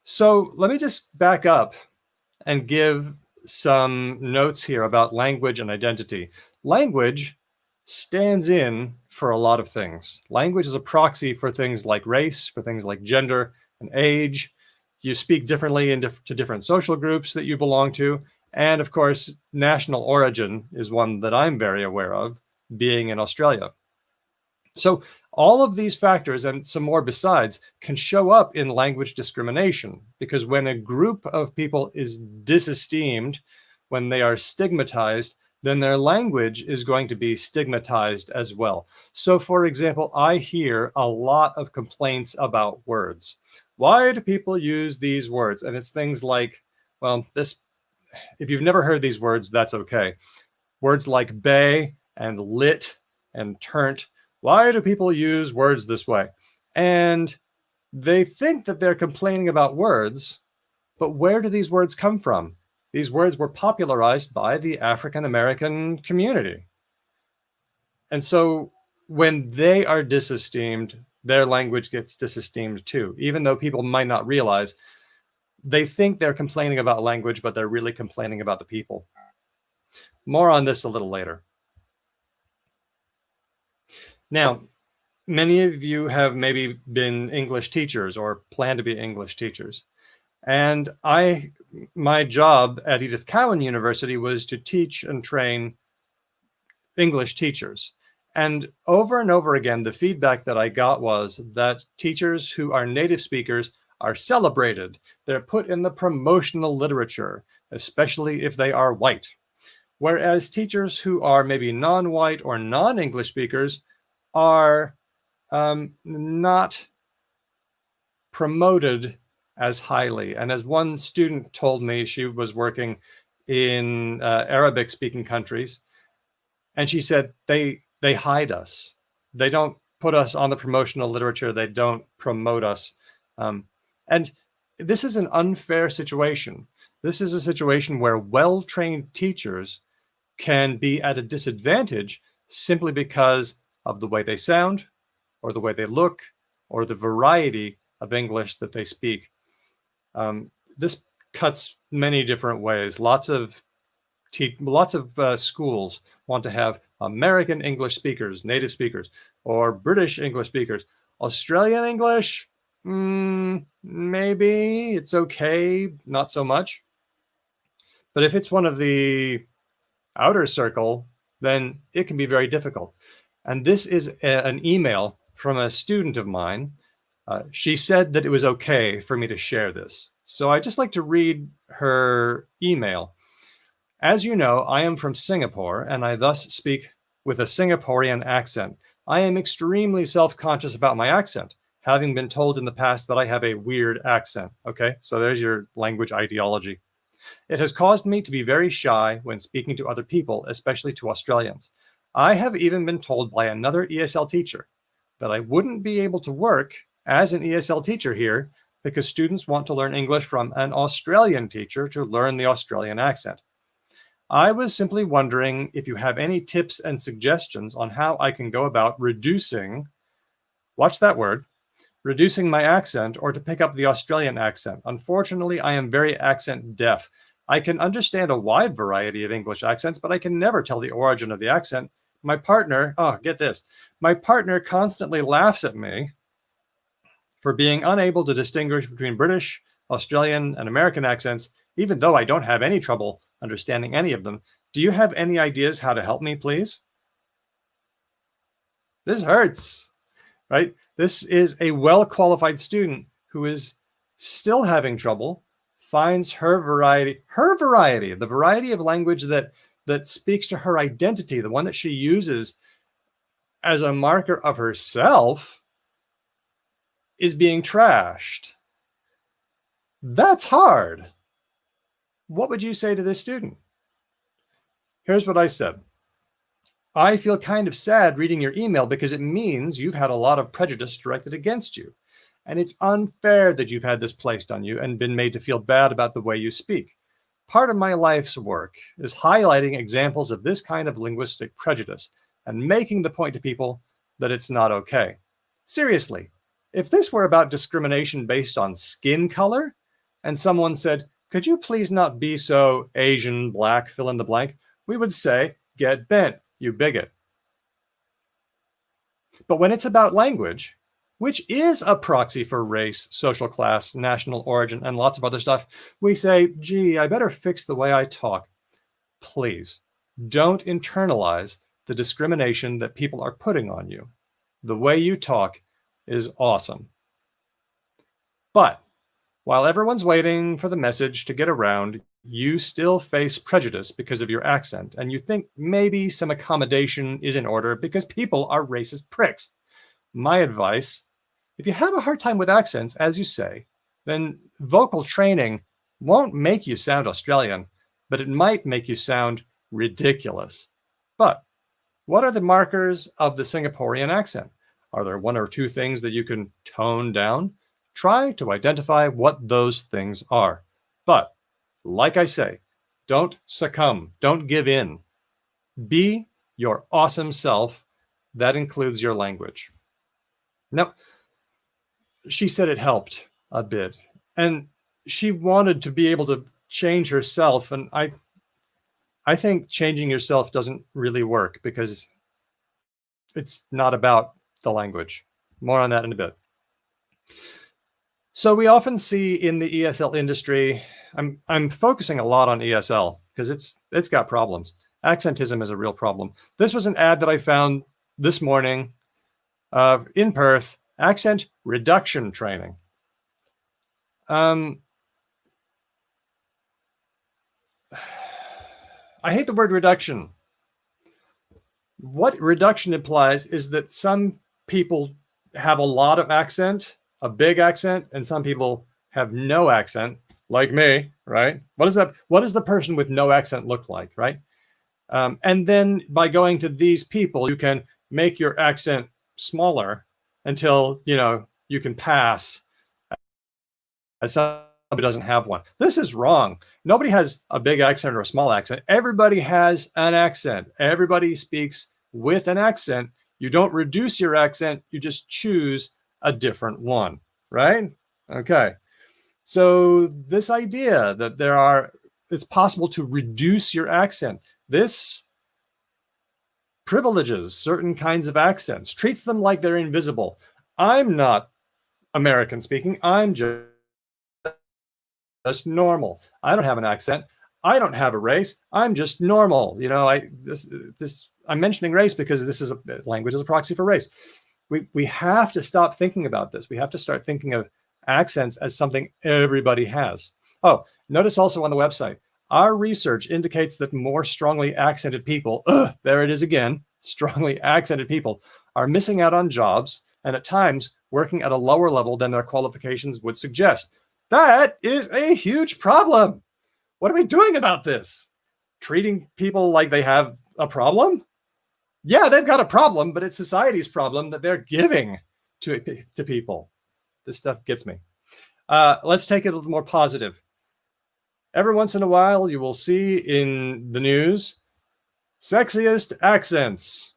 Speaker 4: So let me just back up and give some notes here about language and identity. Language stands in for a lot of things. Language is a proxy for things like race, for things like gender and age. You speak differently to different social groups that you belong to. And of course, national origin is one that I'm very aware of, being in Australia. So all of these factors and some more besides can show up in language discrimination, because when a group of people is disesteemed, when they are stigmatized, then their language is going to be stigmatized as well. So for example, I hear a lot of complaints about words. Why do people use these words? And it's things like, well, if you've never heard these words, that's okay. Words like bay and lit and turnt. Why do people use words this way? And they think that they're complaining about words, but where do these words come from? These words were popularized by the African American community. And so when they are disesteemed, their language gets disesteemed too, even though people might not realize. They think they're complaining about language, but they're really complaining about the people. More on this a little later. Now, many of you have maybe been English teachers or plan to be English teachers. And my job at Edith Cowan University was to teach and train English teachers. And over again, the feedback that I got was that teachers who are native speakers are celebrated. They're put in the promotional literature, especially if they are white. Whereas teachers who are maybe non-white or non-English speakers are not promoted as highly. And as one student told me, she was working in Arabic-speaking countries, and she said they hide us. They don't put us on the promotional literature. They don't promote us. And this is an unfair situation. This is a situation where well-trained teachers can be at a disadvantage simply because of the way they sound, or the way they look, or the variety of English that they speak. This cuts many different ways. Lots of schools want to have American English speakers, native speakers, or British English speakers. Australian English, maybe it's okay, not so much. But if it's one of the outer circle, then it can be very difficult. And this is an email from a student of mine. She said that it was okay for me to share this. So I'd just like to read her email. As you know, I am from Singapore, and I thus speak with a Singaporean accent. I am extremely self-conscious about my accent, having been told in the past that I have a weird accent. Okay, so there's your language ideology. It has caused me to be very shy when speaking to other people, especially to Australians. I have even been told by another ESL teacher that I wouldn't be able to work as an ESL teacher here because students want to learn English from an Australian teacher to learn the Australian accent. I was simply wondering if you have any tips and suggestions on how I can go about reducing, watch that word, reducing my accent or to pick up the Australian accent. Unfortunately, I am very accent deaf. I can understand a wide variety of English accents, but I can never tell the origin of the accent. My partner, get this, my partner constantly laughs at me for being unable to distinguish between British, Australian, and American accents, even though I don't have any trouble understanding any of them. Do you have any ideas how to help me, please? This hurts, right? This is a well-qualified student who is still having trouble, finds her variety, the variety of language that speaks to her identity, the one that she uses as a marker of herself, is being trashed. That's hard. What would you say to this student? Here's what I said. I feel kind of sad reading your email because it means you've had a lot of prejudice directed against you. And it's unfair that you've had this placed on you and been made to feel bad about the way you speak. Part of my life's work is highlighting examples of this kind of linguistic prejudice and making the point to people that it's not okay. Seriously, if this were about discrimination based on skin color and someone said, could you please not be so Asian, black, fill in the blank, we would say, get bent, you bigot. But when it's about language, which is a proxy for race, social class, national origin, and lots of other stuff, we say, gee, I better fix the way I talk. Please, don't internalize the discrimination that people are putting on you. The way you talk is awesome. But while everyone's waiting for the message to get around, you still face prejudice because of your accent, and you think maybe some accommodation is in order because people are racist pricks. My advice, if you have a hard time with accents, as you say, then vocal training won't make you sound Australian, but it might make you sound ridiculous. But what are the markers of the Singaporean accent? Are there one or two things that you can tone down? Try to identify what those things are. But, like I say, don't succumb, don't give in. Be your awesome self. That includes your language. Now, she said it helped a bit, and she wanted to be able to change herself, and I think changing yourself doesn't really work because it's not about the language. More on that in a bit. So we often see in the ESL industry, I'm focusing a lot on ESL because it's got problems. Accentism is a real problem. This was an ad that I found this morning in Perth, accent reduction training. I hate the word reduction. What reduction implies is that some people have a lot of accent, a big accent, and some people have no accent, like me, right? What does the person with no accent look like, right? And then by going to these people, you can make your accent smaller until, you can pass as somebody who doesn't have one. This is wrong. Nobody has a big accent or a small accent. Everybody has an accent. Everybody speaks with an accent. You don't reduce your accent. You just choose a different one, right? Okay. So this idea that it's possible to reduce your accent, this privileges certain kinds of accents, treats them like they're invisible. I'm not American speaking. I'm just normal. I don't have an accent. I don't have a race. I'm just normal. I'm mentioning race because this language is a proxy for race. We have to stop thinking about this. We have to start thinking of accents as something everybody has. Oh, notice also on the website, our research indicates that more strongly accented people, there it is again, strongly accented people are missing out on jobs and at times working at a lower level than their qualifications would suggest. That is a huge problem. What are we doing about this? Treating people like they have a problem? Yeah, they've got a problem, but it's society's problem that they're giving to people. This stuff gets me. Let's take it a little more positive. Every once in a while, you will see in the news, sexiest accents.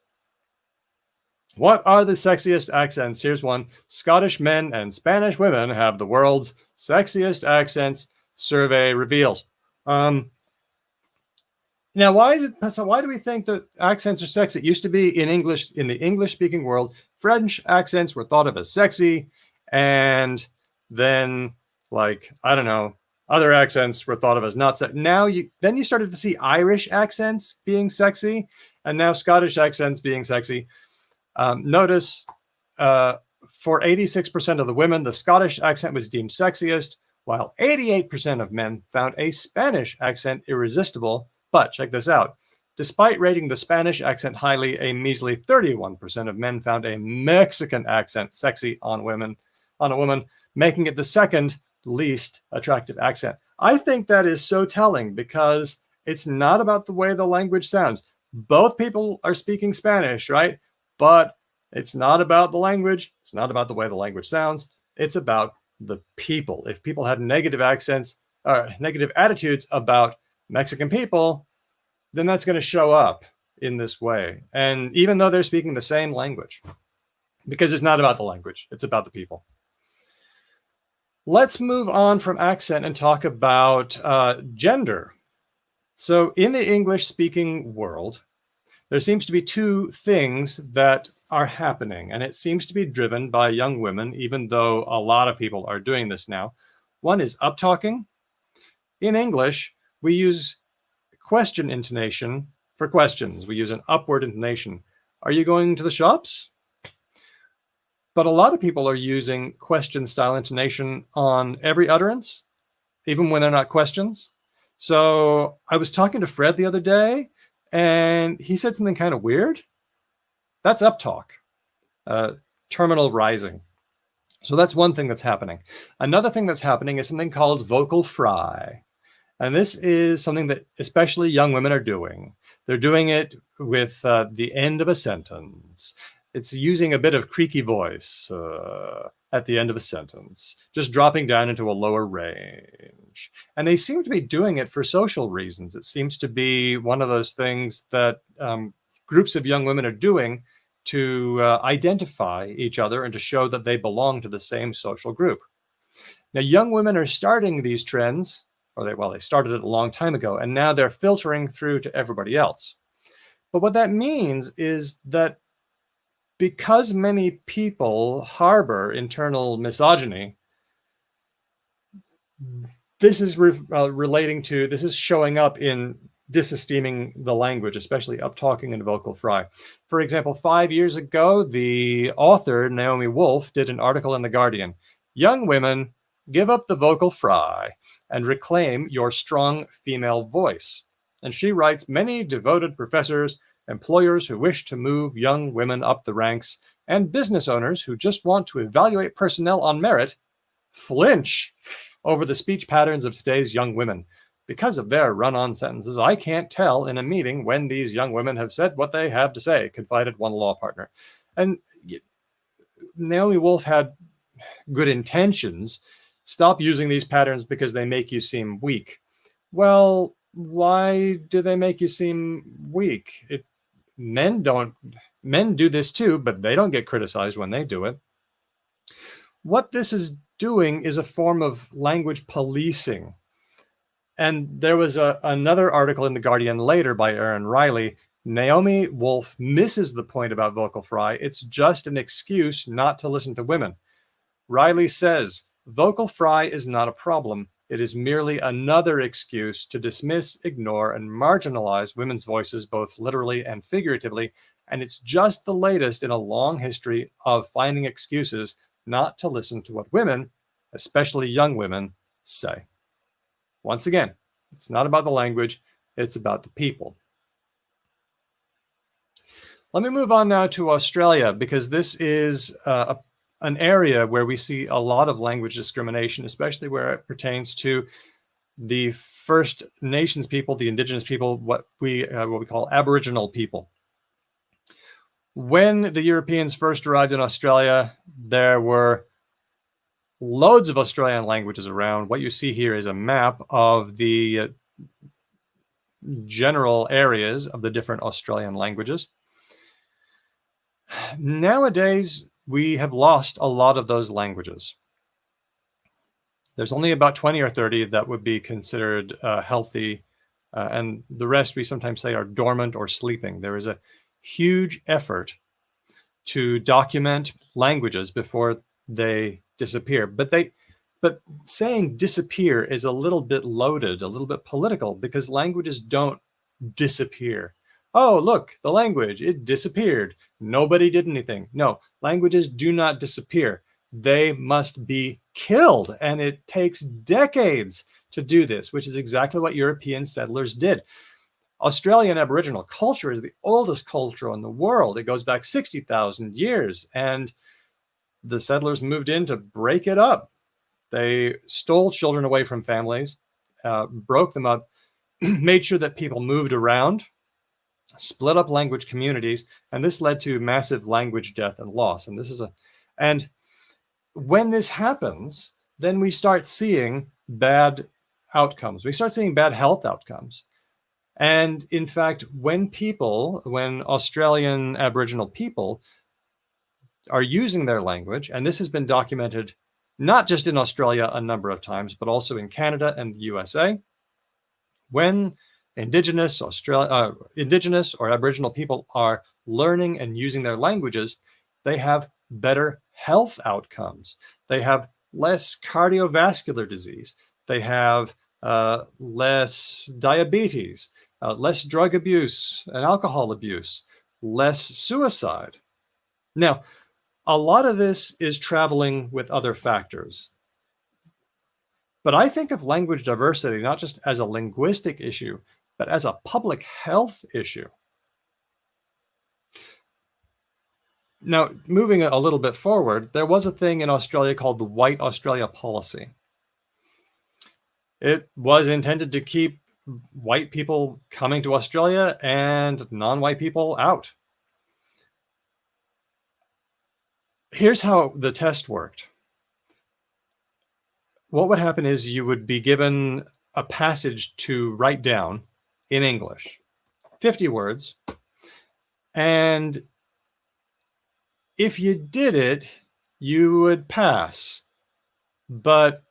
Speaker 4: What are the sexiest accents? Here's one. Scottish men and Spanish women have the world's sexiest accents, survey reveals. Now, why do we think that accents are sexy? It used to be in English, in the English-speaking world, French accents were thought of as sexy, and then, like, I don't know, other accents were thought of as not sexy. Now, then you started to see Irish accents being sexy, and now Scottish accents being sexy. Notice for 86% of the women, the Scottish accent was deemed sexiest, while 88% of men found a Spanish accent irresistible. But check this out. Despite rating the Spanish accent highly, a measly 31% of men found a Mexican accent sexy on a woman, making it the second least attractive accent. I think that is so telling because it's not about the way the language sounds. Both people are speaking Spanish, right? But it's not about the language. It's not about the way the language sounds. It's about the people. If people had negative accents or negative attitudes about Mexican people, then that's going to show up in this way. And even though they're speaking the same language, because it's not about the language, it's about the people. Let's move on from accent and talk about gender. So in the English-speaking world, there seems to be two things that are happening, and it seems to be driven by young women, even though a lot of people are doing this now. One is uptalking. In English, we use question intonation for questions. We use an upward intonation. Are you going to the shops? But a lot of people are using question style intonation on every utterance, even when they're not questions. So I was talking to Fred the other day, and he said something kind of weird. That's uptalk, terminal rising. So that's one thing that's happening. Another thing that's happening is something called vocal fry. And this is something that especially young women are doing. They're doing it with the end of a sentence. It's using a bit of creaky voice at the end of a sentence, just dropping down into a lower range. And they seem to be doing it for social reasons. It seems to be one of those things that groups of young women are doing to identify each other and to show that they belong to the same social group. Now, young women are starting these trends, or they started it a long time ago, and now they're filtering through to everybody else. But what that means is that because many people harbor internal misogyny, this is this is showing up in disesteeming the language, especially uptalking and vocal fry. For example, 5 years ago, the author, Naomi Wolf, did an article in The Guardian. Young women, give up the vocal fry and reclaim your strong female voice. And she writes, many devoted professors, employers who wish to move young women up the ranks, and business owners who just want to evaluate personnel on merit flinch over the speech patterns of today's young women. Because of their run-on sentences, I can't tell in a meeting when these young women have said what they have to say, confided one law partner. And Naomi Wolf had good intentions. Stop using these patterns because they make you seem weak. Well, why do they make you seem weak? Men do this too, but they don't get criticized when they do it. What this is doing is a form of language policing. And there was another article in The Guardian later by Erin Riley. Naomi Wolf misses the point about vocal fry. It's just an excuse not to listen to women. Riley says, vocal fry is not a problem. It is merely another excuse to dismiss, ignore, and marginalize women's voices, both literally and figuratively. And it's just the latest in a long history of finding excuses not to listen to what women especially young women, say. Once again, it's not about the language, it's about the people. Let me move on now to Australia, because this is an area where we see a lot of language discrimination, especially where it pertains to the First Nations people, the Indigenous people, what we call Aboriginal people. When the Europeans first arrived in Australia, there were loads of Australian languages around. What you see here is a map of the general areas of the different Australian languages. Nowadays, we have lost a lot of those languages. There's only about 20 or 30 that would be considered healthy, and the rest we sometimes say are dormant or sleeping. There is a huge effort to document languages before they disappear. But saying disappear is a little bit loaded, a little bit political, because languages don't disappear. Oh, look, the language, it disappeared. Nobody did anything. No, languages do not disappear. They must be killed, and it takes decades to do this, which is exactly what European settlers did. Australian Aboriginal culture is the oldest culture in the world. It goes back 60,000 years, and the settlers moved in to break it up. They stole children away from families, broke them up, made sure that people moved around, split up language communities, and this led to massive language death and loss. And when this happens, then we start seeing bad outcomes. We start seeing bad health outcomes. And in fact, when Australian Aboriginal people are using their language, and this has been documented not just in Australia a number of times, but also in Canada and the USA, when Indigenous or Aboriginal people are learning and using their languages, they have better health outcomes. They have less cardiovascular disease. They have less diabetes, less drug abuse and alcohol abuse, less suicide. Now, a lot of this is traveling with other factors. But I think of language diversity not just as a linguistic issue, but as a public health issue. Now, moving a little bit forward, there was a thing in Australia called the White Australia Policy. It was intended to keep white people coming to Australia and non-white people out. Here's how the test worked. What would happen is you would be given a passage to write down in English, 50 words, and if you did it, you would pass, but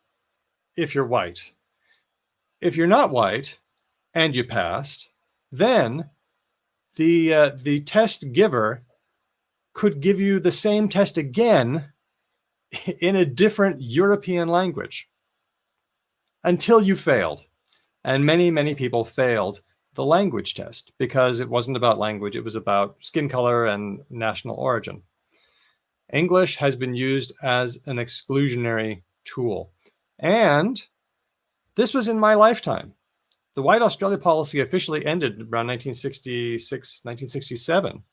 Speaker 4: if you're white. If you're not white and you passed, then the test giver could give you the same test again in a different European language until you failed. And many, many people failed the language test because it wasn't about language, it was about skin color and national origin. English has been used as an exclusionary tool. And this was in my lifetime. The White Australia policy officially ended around 1966, 1967.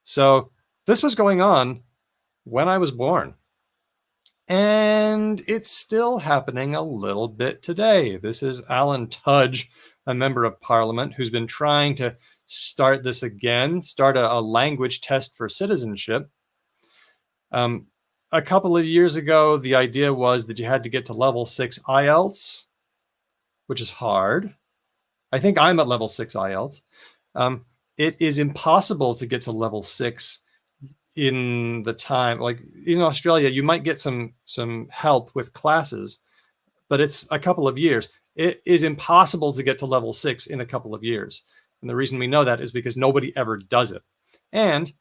Speaker 4: So this was going on when I was born. And it's still happening a little bit today. This is Alan Tudge, a member of Parliament, who's been trying to start this again, start a language test for citizenship. A couple of years ago, the idea was that you had to get to level 6 IELTS, which is hard. I think I'm at level 6 IELTS. It is impossible to get to level 6 in the time. Like in Australia, you might get some help with classes, but it's a couple of years. It is impossible to get to level 6 in a couple of years. And the reason we know that is because nobody ever does it. And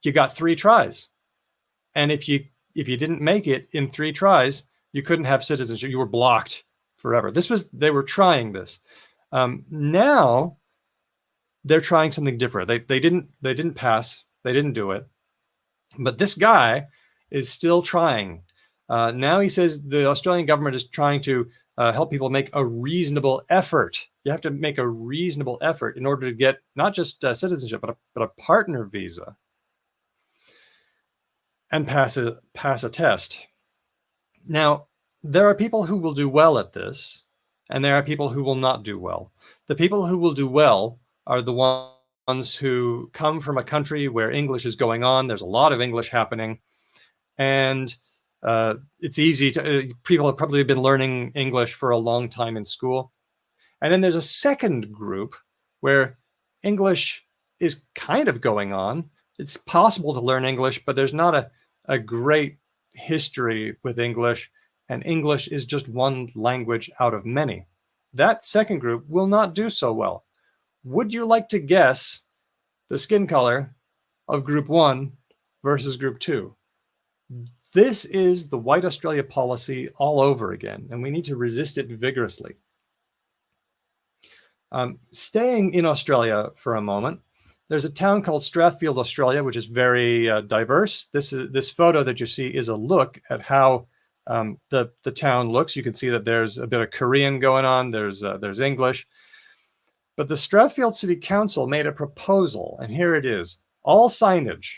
Speaker 4: you got 3 tries. And if you didn't make it in 3 tries, you couldn't have citizenship. You were blocked forever. They were trying this. Now they're trying something different. They didn't pass. They didn't do it. But this guy is still trying. Now he says the Australian government is trying to help people make a reasonable effort. You have to make a reasonable effort in order to get not just citizenship, but a partner visa and pass a test. Now, there are people who will do well at this, and there are people who will not do well. The people who will do well are the ones who come from a country where English is going on. There's a lot of English happening, and it's easy to, people have probably been learning English for a long time in school. And then there's a second group where English is kind of going on. It's possible to learn English, but there's not a great history with English, and English is just one language out of many. That second group will not do so well. Would you like to guess the skin color of group 1 versus group 2? This is the White Australia policy all over again, and we need to resist it vigorously. Staying in Australia for a moment, there's a town called Strathfield, Australia, which is very diverse. This photo that you see is a look at how the town looks. You can see that there's a bit of Korean going on. There's English. But the Strathfield City Council made a proposal, and here it is. All signage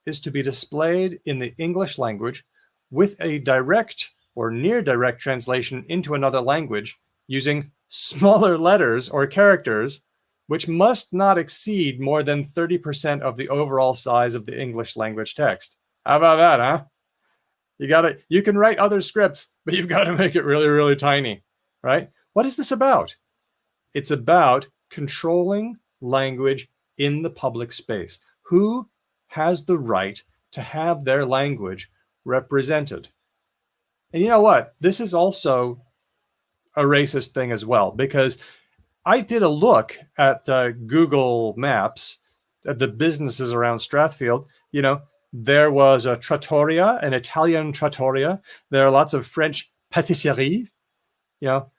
Speaker 4: is to be displayed in the English language with a direct or near direct translation into another language using smaller letters or characters, which must not exceed more than 30% of the overall size of the English language text. How about that, huh? You can write other scripts, but you've got to make it really, really tiny, right? What is this about? It's about controlling language in the public space. Who has the right to have their language represented? And you know what? This is also a racist thing as well, because I did a look at Google Maps at the businesses around Strathfield. You know, there was a trattoria, an Italian trattoria. There are lots of French patisseries. You know,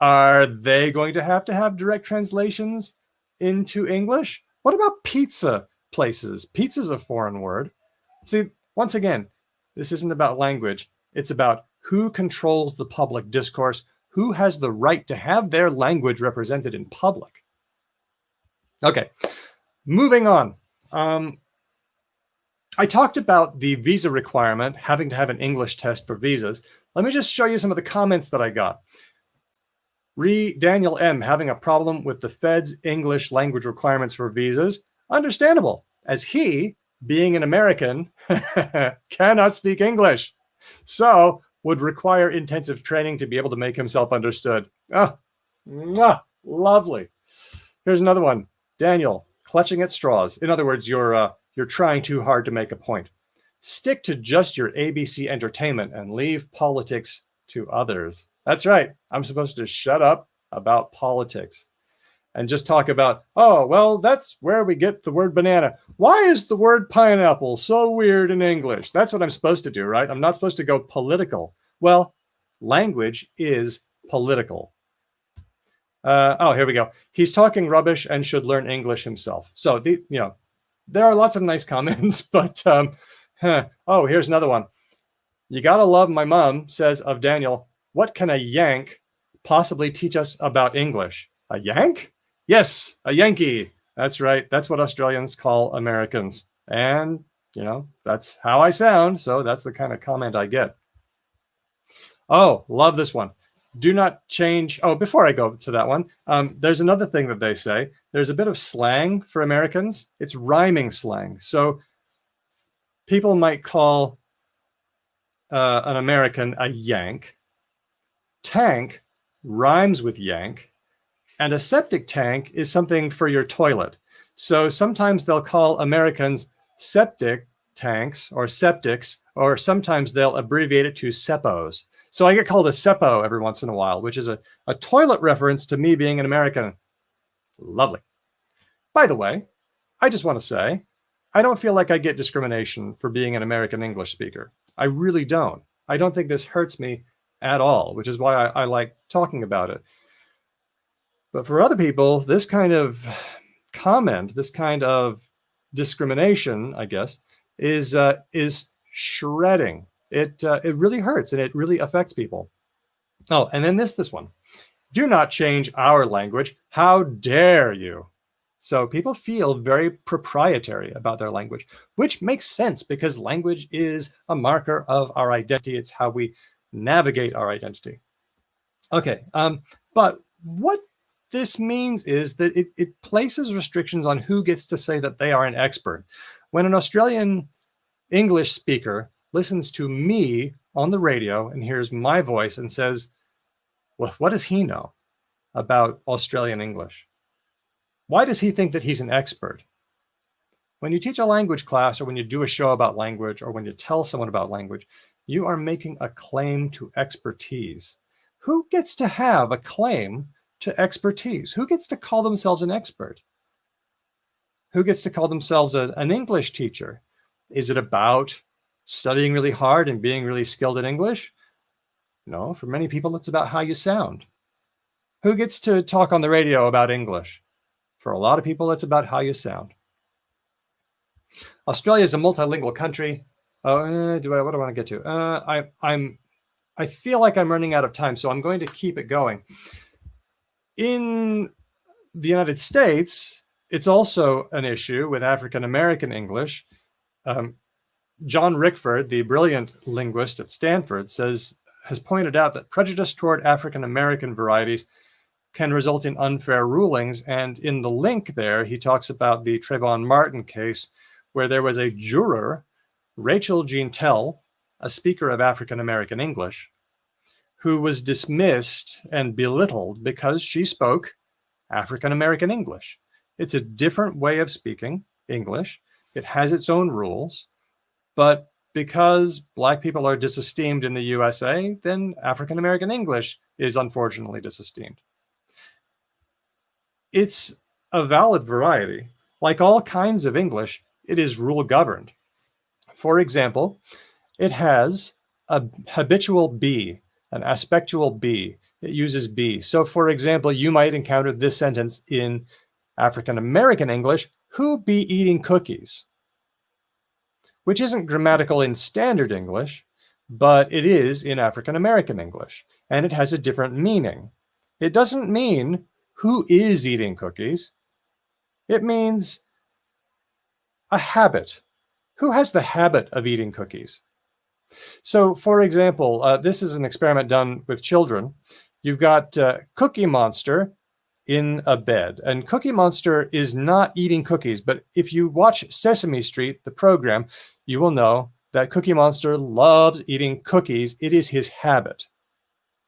Speaker 4: are they going to have direct translations into English? What about pizza places? Pizza's a foreign word. See, once again, this isn't about language. It's about who controls the public discourse, who has the right to have their language represented in public. Okay, moving on. I talked about the visa requirement, having to have an English test for visas. Let me just show you some of the comments that I got. Daniel M. having a problem with the Fed's English language requirements for visas. Understandable, as he, being an American, cannot speak English. So would require intensive training to be able to make himself understood. Oh, lovely. Here's another one. Daniel, clutching at straws. In other words, you're trying too hard to make a point. Stick to just your ABC entertainment and leave politics to others. That's right. I'm supposed to shut up about politics and just talk about, oh, well, that's where we get the word banana. Why is the word pineapple so weird in English? That's what I'm supposed to do, right? I'm not supposed to go political. Well, language is political. Oh, here we go. He's talking rubbish and should learn English himself. So, there are lots of nice comments, but, oh, here's another one. You gotta love my mom says of Daniel, what can a Yank possibly teach us about English? A Yank? Yes, a Yankee. That's right. That's what Australians call Americans. And, that's how I sound. So that's the kind of comment I get. Oh, love this one. Do not change. Oh, before I go to that one, there's another thing that they say. There's a bit of slang for Americans. It's rhyming slang. So people might call an American a Yank. Tank rhymes with Yank. And a septic tank is something for your toilet. So sometimes they'll call Americans septic tanks or septics, or sometimes they'll abbreviate it to seppos. So I get called a seppo every once in a while, which is a toilet reference to me being an American. Lovely. By the way, I just want to say, I don't feel like I get discrimination for being an American English speaker. I really don't. I don't think this hurts me at all, which is why I like talking about it. But for other people, this kind of comment, this kind of discrimination, I guess, is shredding. It really hurts and it really affects people. Oh, and then this one. Do not change our language. How dare you? So people feel very proprietary about their language, which makes sense because language is a marker of our identity. It's how we navigate our identity. Okay, but what this means is that it places restrictions on who gets to say that they are an expert. When an Australian English speaker listens to me on the radio and hears my voice and says, well, what does he know about Australian English? Why does he think that he's an expert? When you teach a language class or when you do a show about language or when you tell someone about language, you are making a claim to expertise. Who gets to have a claim to expertise? Who gets to call themselves an expert? Who gets to call themselves an English teacher? Is it about studying really hard and being really skilled in English? No, for many people, it's about how you sound. Who gets to talk on the radio about English? For a lot of people, it's about how you sound. Australia is a multilingual country. What do I want to get to? I feel like I'm running out of time, so I'm going to keep it going. In the United States, it's also an issue with African American English. John Rickford, the brilliant linguist at Stanford, has pointed out that prejudice toward African American varieties can result in unfair rulings. And in the link there, he talks about the Trayvon Martin case, where there was a juror, Rachel Jean Tell, a speaker of African American English, who was dismissed and belittled because she spoke African American English. It's a different way of speaking English. It has its own rules, but because Black people are disesteemed in the USA, then African American English is unfortunately disesteemed. It's a valid variety. Like all kinds of English, it is rule governed. For example, it has a habitual be, an aspectual be. It uses be. So for example, you might encounter this sentence in African American English, who be eating cookies? Which isn't grammatical in standard English, but it is in African American English, and it has a different meaning. It doesn't mean who is eating cookies. It means a habit. Who has the habit of eating cookies? So, for example, this is an experiment done with children. You've got Cookie Monster in a bed, and Cookie Monster is not eating cookies, but if you watch Sesame Street, the program, you will know that Cookie Monster loves eating cookies. It is his habit.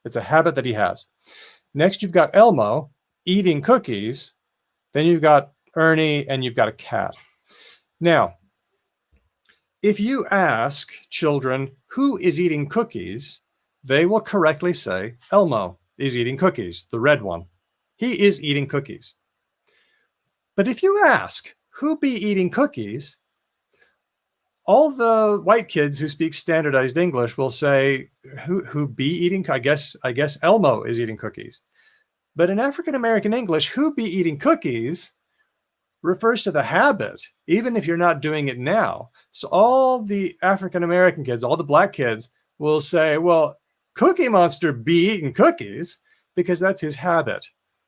Speaker 4: It's a habit that he has. Next, you've got Elmo eating cookies. Then you've got Ernie, and you've got a cat. Now, if you ask children who is eating cookies, they will correctly say Elmo is eating cookies, the red one. He is eating cookies. But if you ask who be eating cookies, all the white kids who speak standardized English will say who be eating, I guess Elmo is eating cookies. But in African American English, who be eating cookies refers to the habit, even if you're not doing it now. So all the African American kids, all the Black kids will say, well, Cookie Monster be eating cookies because that's his habit.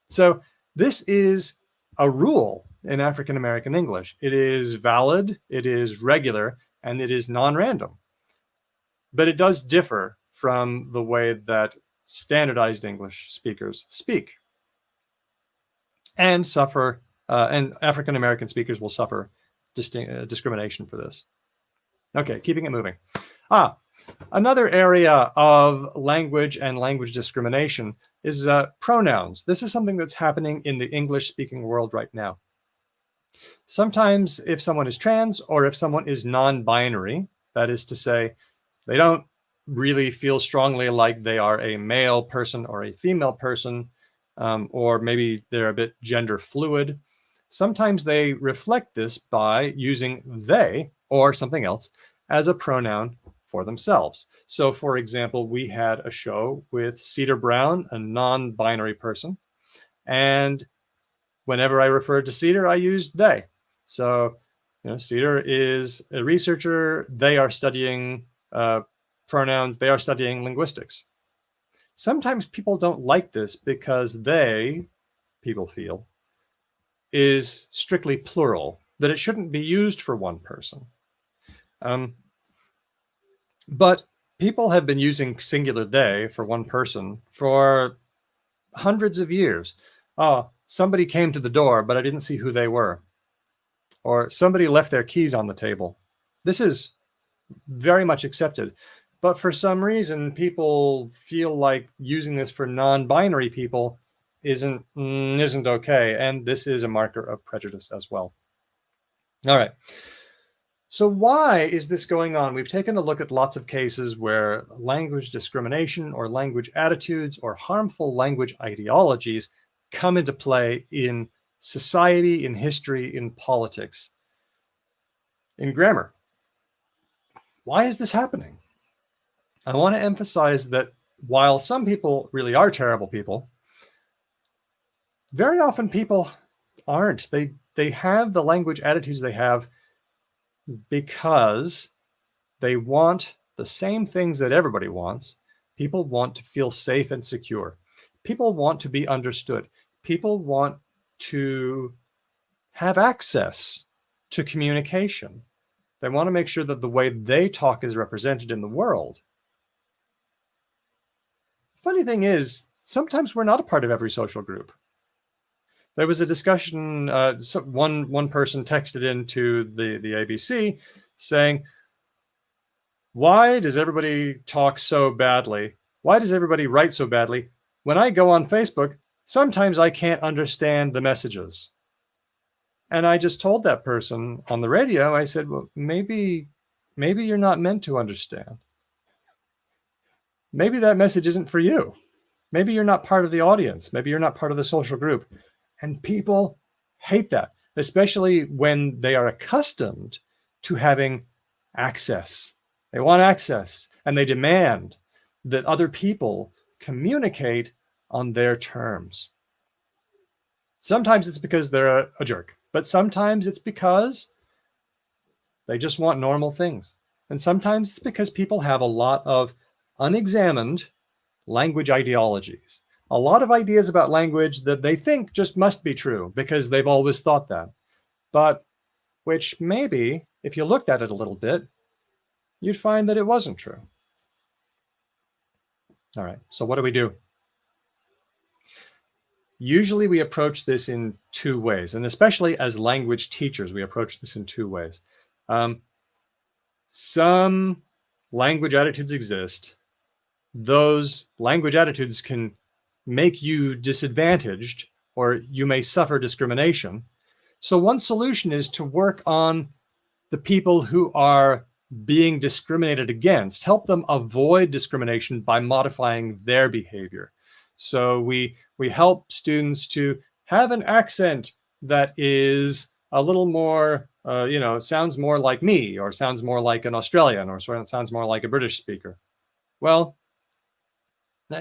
Speaker 4: So this is a rule in African American English. It is valid, it is regular, and it is non-random. But it does differ from the way that standardized English speakers speak and suffer. And African American speakers will suffer discrimination for this. Okay, keeping it moving. Another area of language and language discrimination is pronouns. This is something that's happening in the English-speaking world right now. Sometimes if someone is trans or if someone is non-binary, that is to say, they don't really feel strongly like they are a male person or a female person, or maybe they're a bit gender fluid, sometimes they reflect this by using they or something else as a pronoun for themselves. So for example, we had a show with Cedar Brown, a non-binary person, and whenever I referred to Cedar, I used they. So, Cedar is a researcher. They are studying pronouns, they are studying linguistics. Sometimes people don't like this because people feel, is strictly plural, that it shouldn't be used for one person. But people have been using singular they for one person for hundreds of years. Oh, somebody came to the door, but I didn't see who they were. Or somebody left their keys on the table. This is very much accepted. But for some reason, people feel like using this for non-binary people isn't okay. And this is a marker of prejudice as well. All right. So why is this going on? We've taken a look at lots of cases where language discrimination or language attitudes or harmful language ideologies come into play in society, in history, in politics, in grammar. Why is this happening? I want to emphasize that while some people really are terrible people, very often people aren't. They have the language attitudes they have because they want the same things that everybody wants. People want to feel safe and secure. People want to be understood. People want to have access to communication. They want to make sure that the way they talk is represented in the world. Funny thing is, sometimes we're not a part of every social group. There was a discussion, one person texted into the ABC saying, why does everybody talk so badly? Why does everybody write so badly? When I go on Facebook, sometimes I can't understand the messages. And I just told that person on the radio, I said, well, maybe you're not meant to understand. Maybe that message isn't for you. Maybe you're not part of the audience. Maybe you're not part of the social group. And people hate that, especially when they are accustomed to having access. They want access, and they demand that other people communicate on their terms. Sometimes it's because they're a jerk, but sometimes it's because they just want normal things. And sometimes it's because people have a lot of unexamined language ideologies. A lot of ideas about language that they think just must be true because they've always thought that, but which maybe, if you looked at it a little bit, you'd find that it wasn't true. All right, so what do we do? Usually we approach this in two ways, and especially as language teachers, we approach this in two ways. Some language attitudes exist. Those language attitudes can make you disadvantaged, or you may suffer discrimination. So one solution is to work on the people who are being discriminated against, help them avoid discrimination by modifying their behavior. So we help students to have an accent that is a little more, sounds more like me, or sounds more like an Australian, or sounds more like a British speaker. Well,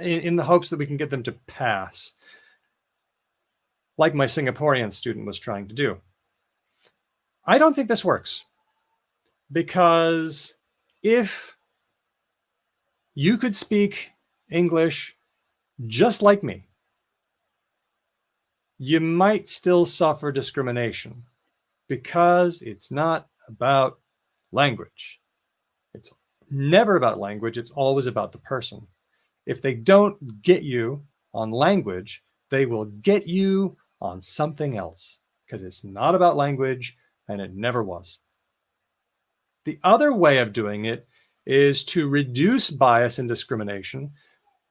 Speaker 4: in the hopes that we can get them to pass, like my Singaporean student was trying to do. I don't think this works, because if you could speak English just like me, you might still suffer discrimination, because it's not about language. It's never about language. It's always about the person. If they don't get you on language, they will get you on something else, because it's not about language, and it never was. The other way of doing it is to reduce bias and discrimination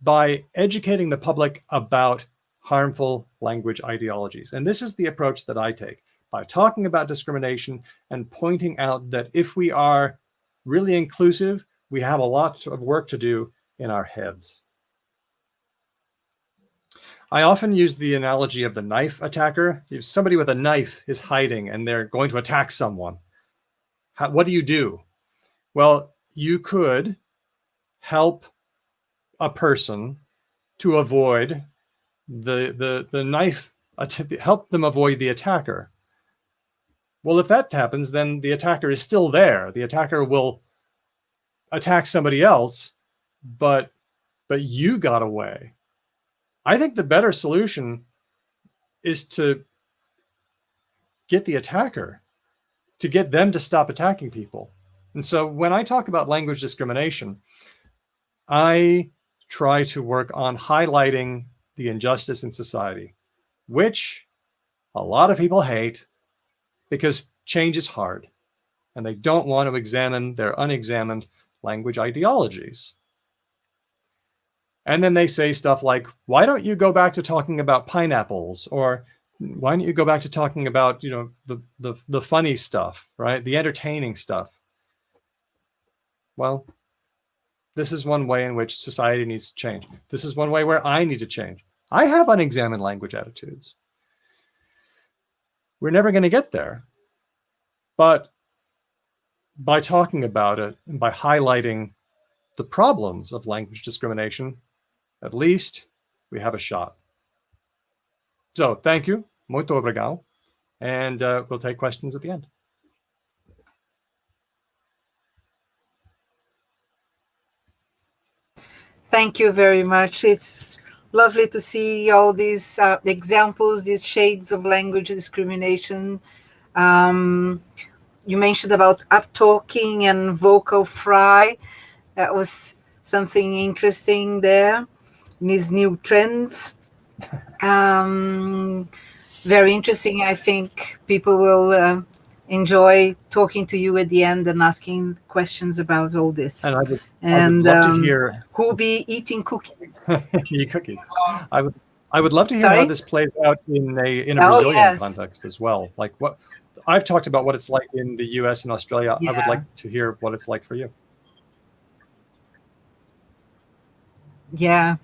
Speaker 4: by educating the public about harmful language ideologies. And this is the approach that I take, by talking about discrimination and pointing out that if we are really inclusive, we have a lot of work to do in our heads. I often use the analogy of the knife attacker. If somebody with a knife is hiding and they're going to attack someone, what do? Well, you could help a person to avoid the knife, help them avoid the attacker. Well, if that happens, then the attacker is still there. The attacker will attack somebody else, but you got away. I think the better solution is to get the attacker, to get them to stop attacking people. And so when I talk about language discrimination, I try to work on highlighting the injustice in society, which a lot of people hate because change is hard and they don't want to examine their unexamined language ideologies. And then they say stuff like, why don't you go back to talking about pineapples? Or why don't you go back to talking about, the funny stuff, right? The entertaining stuff. Well, this is one way in which society needs to change. This is one way where I need to change. I have unexamined language attitudes. We're never going to get there. But by talking about it and by highlighting the problems of language discrimination, at least we have a shot. So thank you. Muito obrigado. And we'll take questions at the end.
Speaker 3: Thank you very much. It's lovely to see all these examples, these shades of language discrimination. You mentioned about uptalking and vocal fry. That was something interesting there. These new trends. Very interesting. I think people will enjoy talking to you at the end and asking questions about all this.
Speaker 4: And I would love to hear
Speaker 3: who'll be eating cookies.
Speaker 4: eat cookies. I would love to hear how this plays out in a Brazilian context as well. Like what I've talked about what it's like in the US and Australia. I would like to hear what it's like for you.
Speaker 3: Yeah.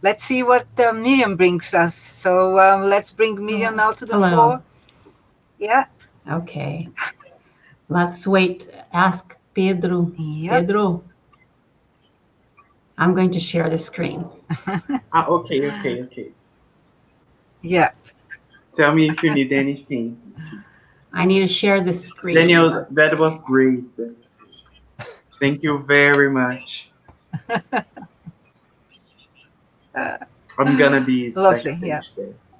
Speaker 3: Let's see what Miriam brings us. So let's bring Miriam now to the floor. Yeah.
Speaker 5: Okay. Let's wait. Ask Pedro.
Speaker 3: Yep.
Speaker 5: Pedro, I'm going to share the screen.
Speaker 1: Okay.
Speaker 3: Yeah.
Speaker 1: Tell me if you need anything.
Speaker 5: I need to share the screen.
Speaker 1: Daniel, that was great. Thank you very much. I'm gonna be
Speaker 3: lovely. Yeah.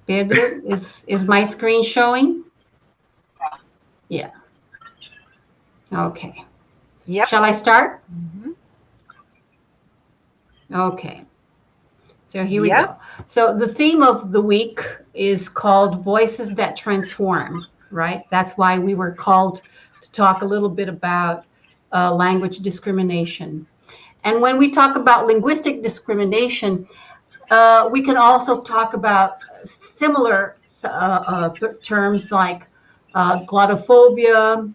Speaker 5: Pedro, is my screen showing? Yeah. Okay.
Speaker 3: Yep.
Speaker 5: Shall I start?
Speaker 3: Mm-hmm.
Speaker 5: Okay. So here we go. So the theme of the week is called Voices That Transform, right? That's why we were called to talk a little bit about language discrimination. And when we talk about linguistic discrimination, we can also talk about similar terms like glottophobia,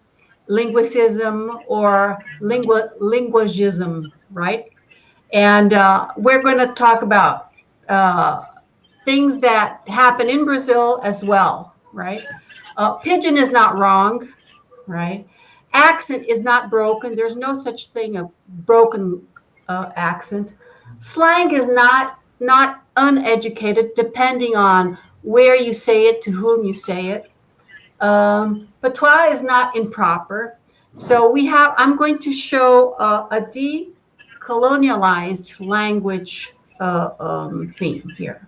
Speaker 5: linguicism, or linguagism, right? And we're going to talk about things that happen in Brazil as well, right? Pidgin is not wrong, right? Accent is not broken. There's no such thing as broken accent. Slang is not uneducated, depending on where you say it, to whom you say it. Patois is not improper. So I'm going to show a decolonialized language theme here.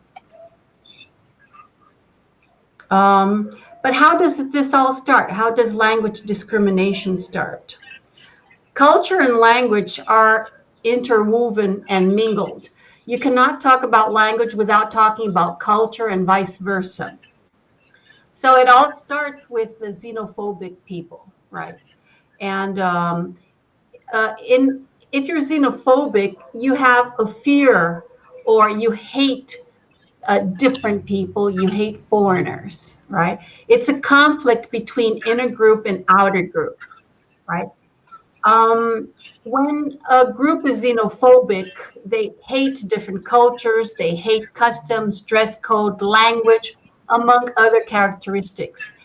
Speaker 5: But how does this all start? How does language discrimination start? Culture and language are interwoven and mingled. You cannot talk about language without talking about culture and vice versa. So it all starts with the xenophobic people, right? And if you're xenophobic, you have a fear or you hate different people, you hate foreigners, right? It's a conflict between inner group and outer group, right? When a group is xenophobic, they hate different cultures, they hate customs, dress code, language, among other characteristics.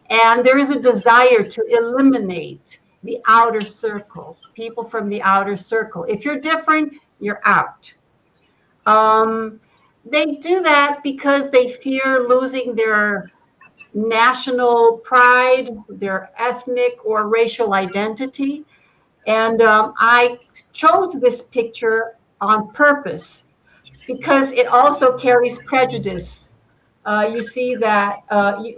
Speaker 5: And there is a desire to eliminate the outer circle, people from the outer circle. If you're different, you're out. They do that because they fear losing their national pride, their ethnic or racial identity. And I chose this picture on purpose because it also carries prejudice. You see that,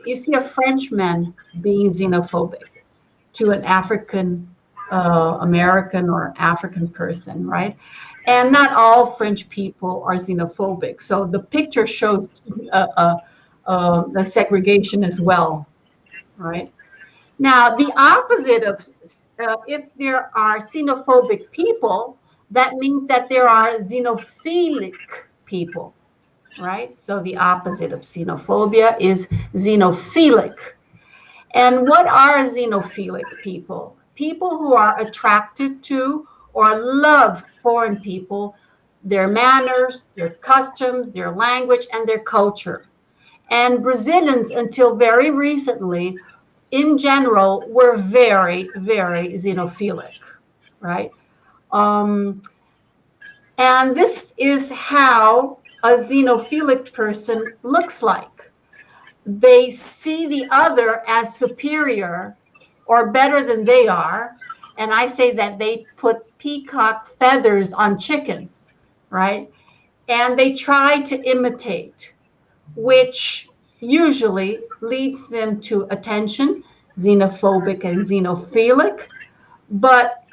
Speaker 5: you see a Frenchman being xenophobic to an African American or African person, right? And not all French people are xenophobic. So the picture shows the segregation as well, right? Now, the opposite of, if there are xenophobic people, that means that there are xenophilic people, right? So the opposite of xenophobia is xenophilic. And what are xenophilic people? People who are attracted to or love foreign people, their manners, their customs, their language, and their culture. And Brazilians, until very recently, in general, were very, very xenophilic, right? And this is how a xenophilic person looks like. They see the other as superior or better than they are. And I say that they put peacock feathers on chicken, right? And they try to imitate, which usually leads them to attention, xenophobic and xenophilic. But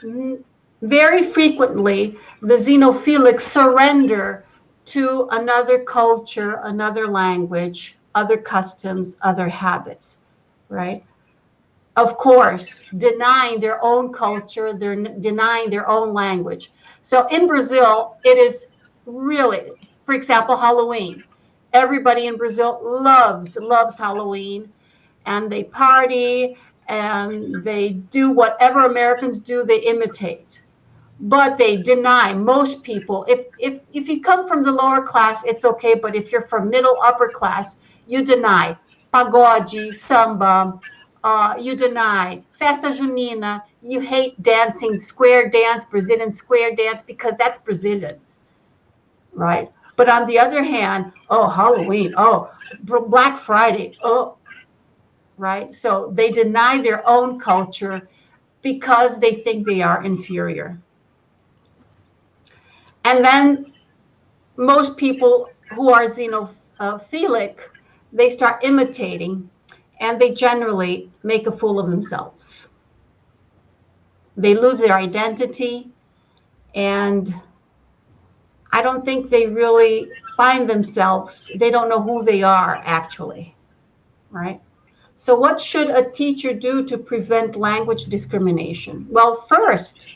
Speaker 5: very frequently, the xenophilic surrender to another culture, another language, other customs, other habits, right? Of course, denying their own culture, they're denying their own language. So in Brazil, it is really, for example, Halloween. Everybody in Brazil loves Halloween, and they party and they do whatever Americans do, they imitate. But they deny most people. If you come from the lower class, it's okay. But if you're from middle upper class, you deny pagode, samba, you deny festa junina. You hate dancing, square dance, Brazilian square dance, because that's Brazilian, right? But on the other hand, oh, Halloween, oh, Black Friday, oh, right? So they deny their own culture because they think they are inferior. And then most people who are xenophilic, they start imitating, and they generally make a fool of themselves. They lose their identity, and I don't think they really find themselves. They don't know who they are, actually, right? So what should a teacher do to prevent language discrimination? Well, first,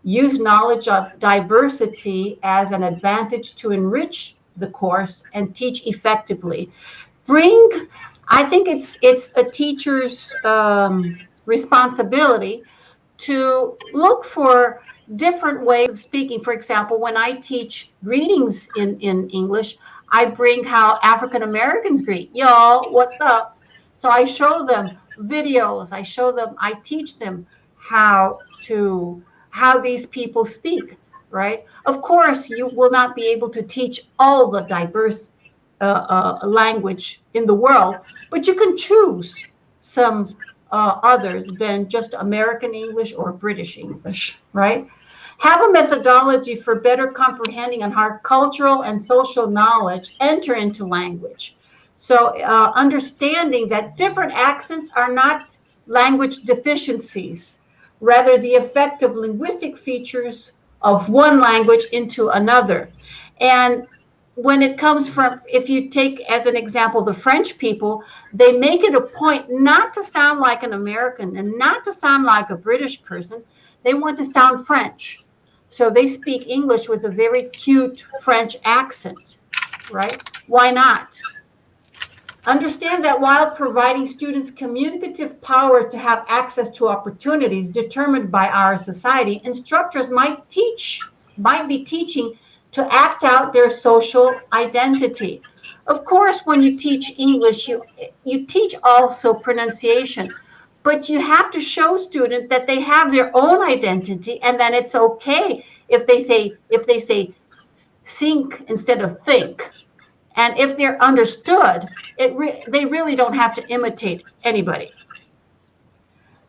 Speaker 5: use knowledge of diversity as an advantage to enrich the course and teach effectively. I think it's a teacher's responsibility to look for different ways of speaking. For example, when I teach greetings in English, I bring how African Americans greet. Y'all, what's up? So I show them videos. I teach them how these people speak, right? Of course, you will not be able to teach all the diverse language in the world, but you can choose some others than just American English or British English, right? Have a methodology for better comprehending and how cultural and social knowledge enter into language. So understanding that different accents are not language deficiencies, rather the effect of linguistic features of one language into another. And when it comes from, if you take as an example the French people, they make it a point not to sound like an American and not to sound like a British person. They want to sound French. So they speak English with a very cute French accent, right? Why not? Understand that while providing students communicative power to have access to opportunities determined by our society, instructors might be teaching to act out their social identity. Of course, when you teach English, you teach also pronunciation, but you have to show students that they have their own identity, and then it's okay if they say think instead of think. And if they're understood, they really don't have to imitate anybody.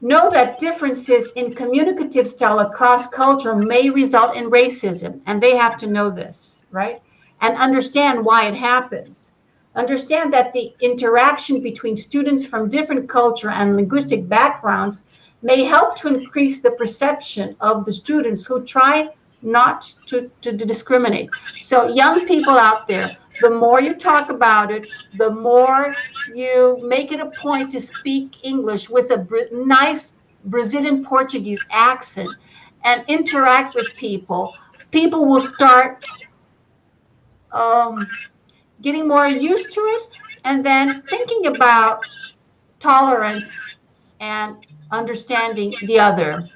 Speaker 5: Know that differences in communicative style across culture may result in racism, and they have to know this, right? And understand why it happens. Understand that the interaction between students from different culture and linguistic backgrounds may help to increase the perception of the students who try not to discriminate. So young people out there, the more you talk about it, the more you make it a point to speak English with a nice Brazilian Portuguese accent and interact with people, people will start getting more used to it, and then thinking about tolerance and understanding the other.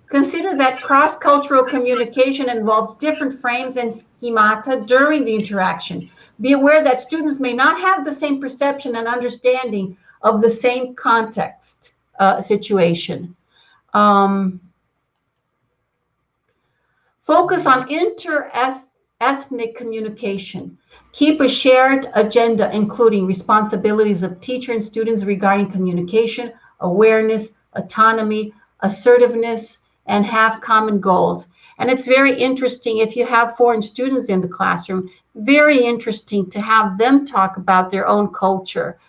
Speaker 5: Consider that cross-cultural communication involves different frames and schemata during the interaction. Be aware that students may not have the same perception and understanding of the same context situation. Focus on inter-ethnic communication. Keep a shared agenda, including responsibilities of teacher and students regarding communication, awareness, autonomy, assertiveness, and have common goals. And it's very interesting if you have foreign students in the classroom, very interesting to have them talk about their own culture.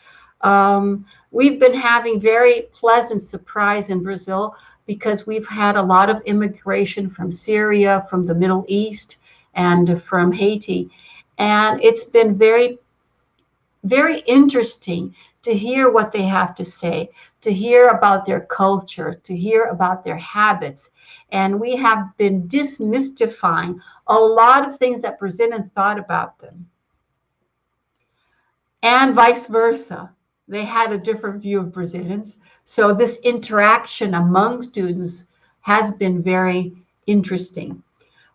Speaker 5: We've been having very pleasant surprise in Brazil because we've had a lot of immigration from Syria, from the Middle East, and from Haiti. And it's been very, very interesting to hear what they have to say, to hear about their culture, to hear about their habits. And we have been demystifying a lot of things that Brazilians thought about them. And vice versa. They had a different view of Brazilians. So this interaction among students has been very interesting.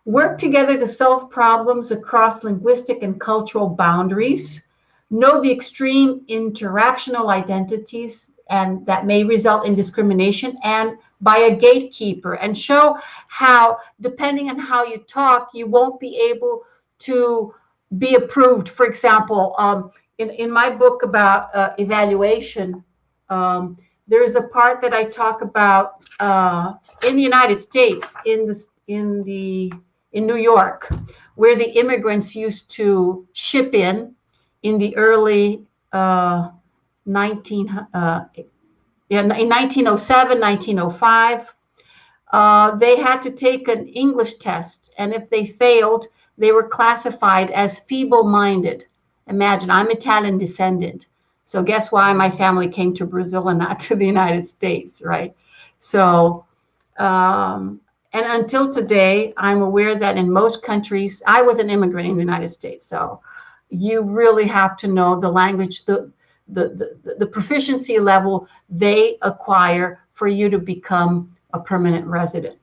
Speaker 5: Work together to solve problems across linguistic and cultural boundaries. Know the extreme interactional identities and that may result in discrimination and by a gatekeeper, and show how, depending on how you talk, you won't be able to be approved. For example, in my book about evaluation, there is a part that I talk about in the United States, in New York, where the immigrants used to ship in the early 1907, 1905. They had to take an English test, and if they failed, they were classified as feeble-minded. Imagine, I'm Italian descendant. So guess why my family came to Brazil and not to the United States, right? So, and until today, I'm aware that in most countries, I was an immigrant in the United States. So you really have to know the language, the proficiency level they acquire for you to become a permanent resident.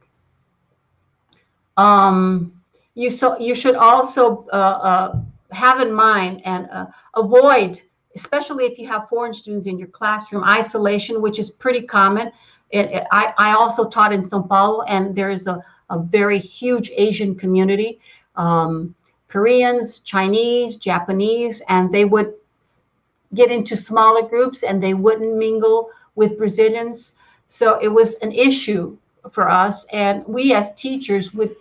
Speaker 5: You should also have in mind and avoid, especially if you have foreign students in your classroom, isolation, which is pretty common. I also taught in São Paulo, and there is a very huge Asian community, Koreans, Chinese, Japanese, and they would get into smaller groups and they wouldn't mingle with Brazilians. So it was an issue for us, and we as teachers would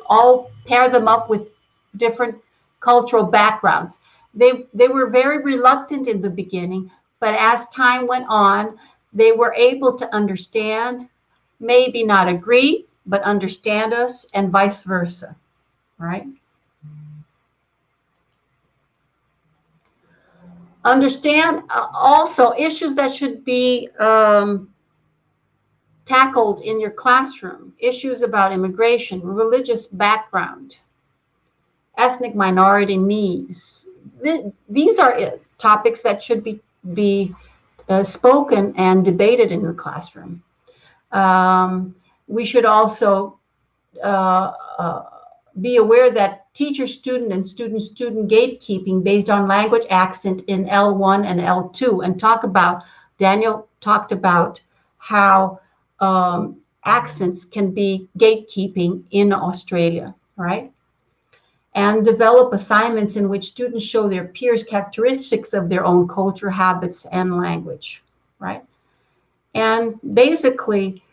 Speaker 5: all pair them up with different cultural backgrounds. They were very reluctant in the beginning, but as time went on, they were able to understand, maybe not agree, but understand us, and vice versa, right? Understand also issues that should be tackled in your classroom, issues about immigration, religious background, ethnic minority needs. These are topics that should be spoken and debated in the classroom. We should also be aware that teacher-student and student-student gatekeeping based on language accent in L1 and L2, and Daniel talked about how accents can be gatekeeping in Australia, right? And develop assignments in which students show their peers characteristics of their own culture, habits, and language, right? And basically,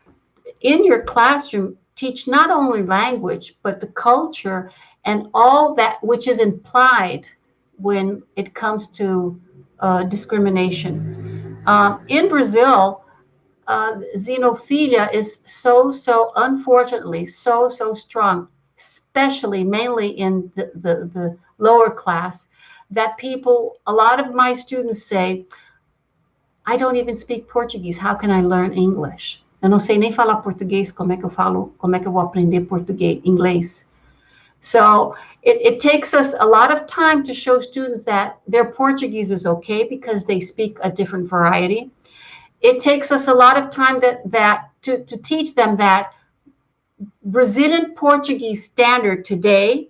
Speaker 5: in your classroom, teach not only language, but the culture and all that which is implied when it comes to discrimination. In Brazil, xenophilia is so unfortunately so strong, especially mainly in the lower class, that people, a lot of my students say, I don't even speak Portuguese, how can I learn English? Eu não sei nem falar português, como é que eu vou aprender português, inglês? So it takes us a lot of time to show students that their Portuguese is okay because they speak a different variety. It takes us a lot of time to teach them that Brazilian Portuguese standard today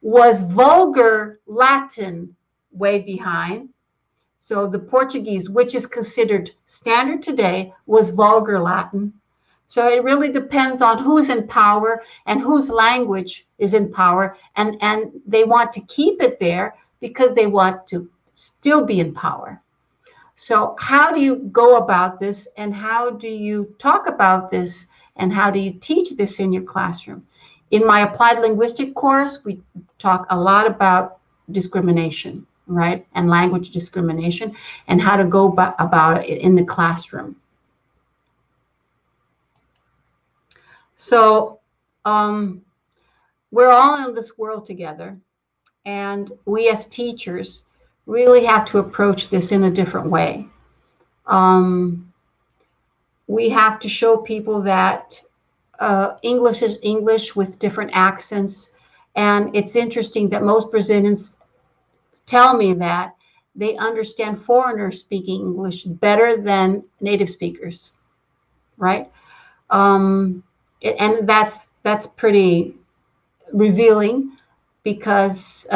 Speaker 5: was vulgar Latin way behind. So the Portuguese, which is considered standard today, was vulgar Latin. So it really depends on who's in power and whose language is in power. And they want to keep it there because they want to still be in power. So how do you go about this, and how do you talk about this, and how do you teach this in your classroom? In my applied linguistic course, we talk a lot about discrimination, right? And language discrimination, and how to go about it in the classroom. So we're all in this world together, and we as teachers really have to approach this in a different way. We have to show people that English is English with different accents. And it's interesting that most Brazilians tell me that they understand foreigners speaking English better than native speakers, right? And that's pretty revealing, because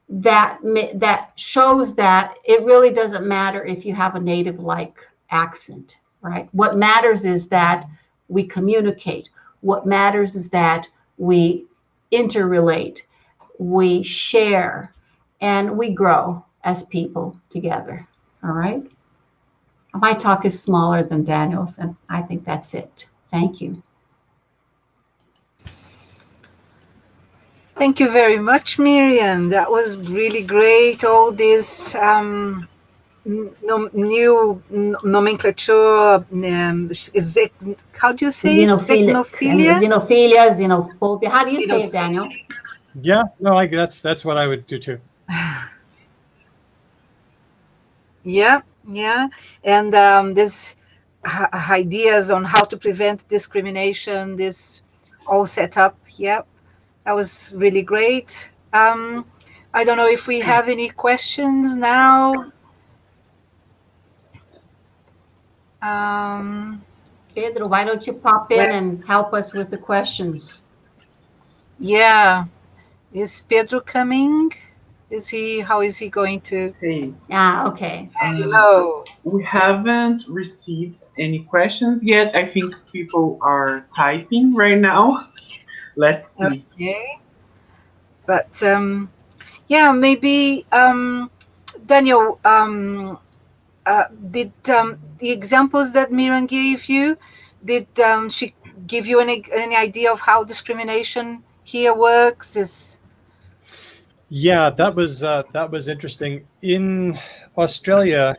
Speaker 5: that shows that it really doesn't matter if you have a native-like accent, right? What matters is that we communicate. What matters is that we interrelate, we share, and we grow as people together, all right? My talk is smaller than Daniel's, and I think that's it. Thank you.
Speaker 3: Thank you very much, Miriam. That was really great. All this new nomenclature. How do you say
Speaker 5: xenophilia? Xenophobia. How do you say it, Daniel?
Speaker 4: Yeah, no, that's what I would do too.
Speaker 3: Yeah, and there's ideas on how to prevent discrimination. This all set up. Yeah, that was really great. I don't know if we have any questions now.
Speaker 5: Pedro, why don't you pop in and help us with the questions?
Speaker 3: Yeah, is Pedro coming? How is he going to?
Speaker 1: Hey.
Speaker 5: Okay.
Speaker 3: Hello.
Speaker 1: We haven't received any questions yet. I think people are typing right now. Let's see.
Speaker 3: Okay. But yeah, maybe Daniel, did the examples that Miriam gave you, did she give you any idea of how discrimination here works?
Speaker 4: Yeah, that was interesting. In Australia,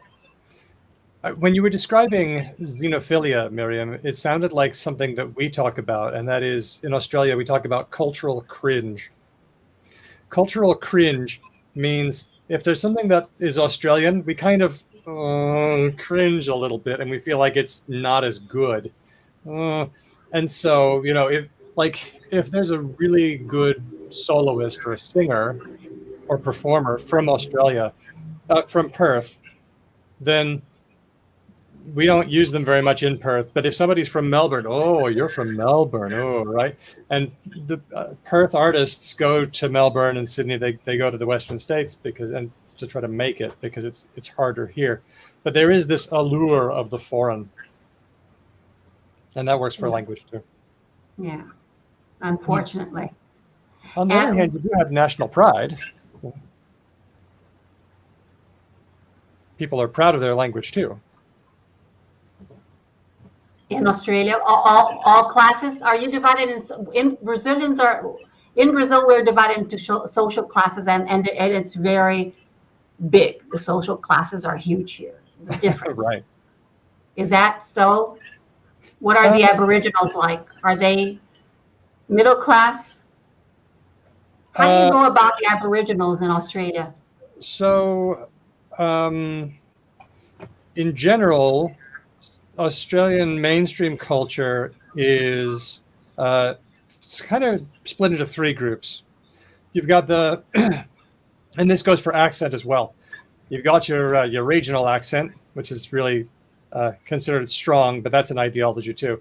Speaker 4: when you were describing xenophilia, Miriam, it sounded like something that we talk about, and that is, in Australia, we talk about cultural cringe. Cultural cringe means if there's something that is Australian, we kind of cringe a little bit, and we feel like it's not as good. And so, if there's a really good soloist or a singer or performer from Australia, from Perth, then we don't use them very much in Perth. But if somebody's from Melbourne, oh, you're from Melbourne, oh, right? And the Perth artists go to Melbourne and Sydney. They go to the Western States to try to make it, because it's harder here. But there is this allure of the foreign, and that works for language too.
Speaker 5: Yeah, unfortunately.
Speaker 4: On the other hand, you do have national pride. People are proud of their language too.
Speaker 5: in Australia? All classes? Are you divided in Brazilians are in Brazil? We're divided into social classes, and it's very big. The social classes are huge here. The difference,
Speaker 4: Right.
Speaker 5: Is that so? What are the Aboriginals like? Are they middle class? How do you go about the Aboriginals in Australia?
Speaker 4: So, in general, Australian mainstream culture is it's kind of split into three groups. You've got the, and this goes for accent as well. You've got your regional accent, which is really considered strong, but that's an ideology too.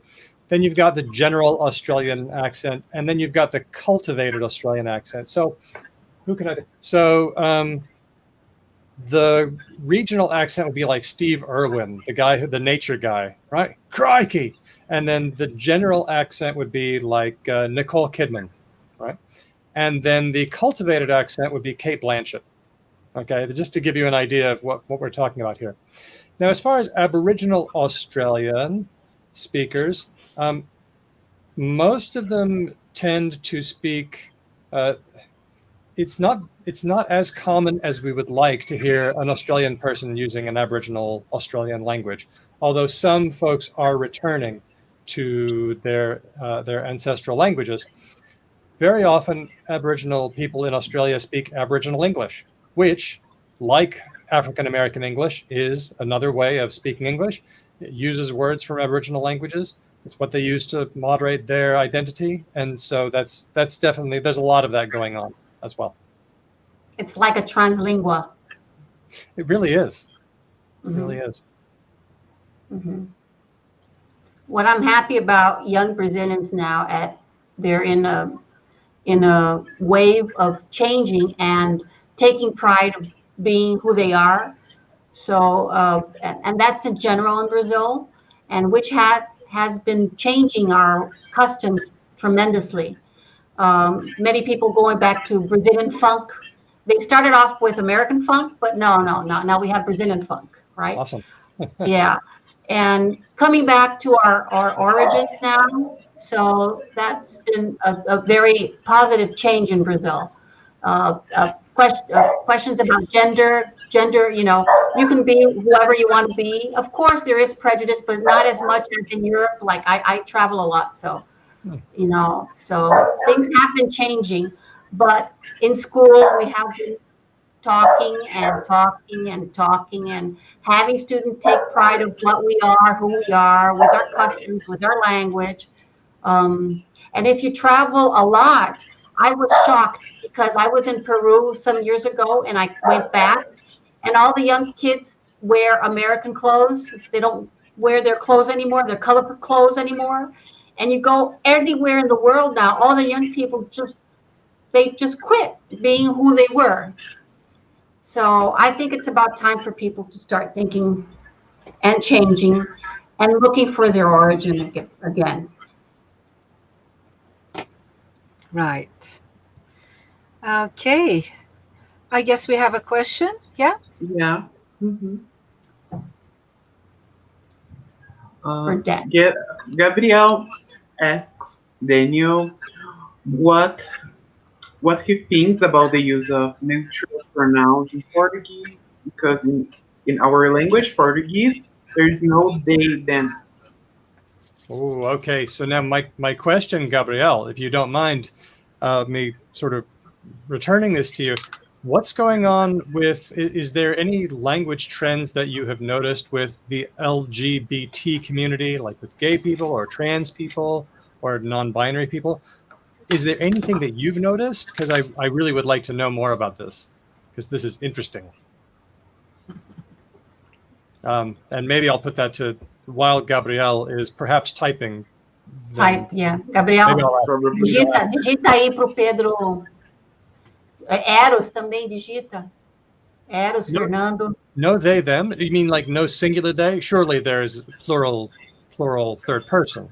Speaker 4: Then you've got the general Australian accent, and then you've got the cultivated Australian accent. So, the regional accent would be like Steve Irwin, the nature guy, right? Crikey! And then the general accent would be like Nicole Kidman, right? And then the cultivated accent would be Cate Blanchett. Okay, just to give you an idea of what we're talking about here. Now, as far as Aboriginal Australian speakers, most of them tend to speak. It's not as common as we would like to hear an Australian person using an Aboriginal Australian language, although some folks are returning to their ancestral languages. Very often, Aboriginal people in Australia speak Aboriginal English, which, like African American English, is another way of speaking English. It uses words from Aboriginal languages. It's what they use to moderate their identity, and so that's definitely, there's a lot of that going on as well.
Speaker 5: It's like a translingua.
Speaker 4: It really is.
Speaker 5: Mm-hmm.
Speaker 4: It really is.
Speaker 5: Mm-hmm. What I'm happy about young Brazilians now, they're in a wave of changing and taking pride of being who they are. So, and that's in general in Brazil, and which has been changing our customs tremendously. Many people going back to Brazilian funk. They started off with American funk, but no. Now we have Brazilian funk, right?
Speaker 4: Awesome.
Speaker 5: Yeah. And coming back to our origins now. So that's been a very positive change in Brazil. Questions about gender, you can be whoever you want to be. Of course, there is prejudice, but not as much as in Europe. Like I travel a lot, so so things have been changing. But in school, we have been talking and having students take pride of what we are, who we are, with our customs, with our language. And if you travel a lot, I was shocked because I was in Peru some years ago and I went back and all the young kids wear American clothes. They don't wear their clothes anymore, their colorful clothes anymore. And you go anywhere in the world now, all the young people they just quit being who they were. So I think it's about time for people to start thinking and changing and looking for their origin again.
Speaker 3: Right. Okay. I guess we have a question. Yeah?
Speaker 1: Yeah. Mm-hmm.
Speaker 5: For Dan.
Speaker 1: Gabriel asks Daniel what he thinks about the use of neutral pronouns in Portuguese, because in our language, Portuguese, there is no they, them.
Speaker 4: Oh, okay. So now my question, Gabriel, if you don't mind me sort of returning this to you, what's going on is there any language trends that you have noticed with the LGBT community, like with gay people or trans people or non-binary people? Is there anything that you've noticed? Because I really would like to know more about this, because this is interesting. And maybe I'll put that to, while Gabriel is perhaps typing.
Speaker 5: Type, yeah. Gabriel, digita aí pro Pedro. Eros também digita. Eros, no, Fernando.
Speaker 4: No they, them? You mean like no singular they? Surely there's plural third person.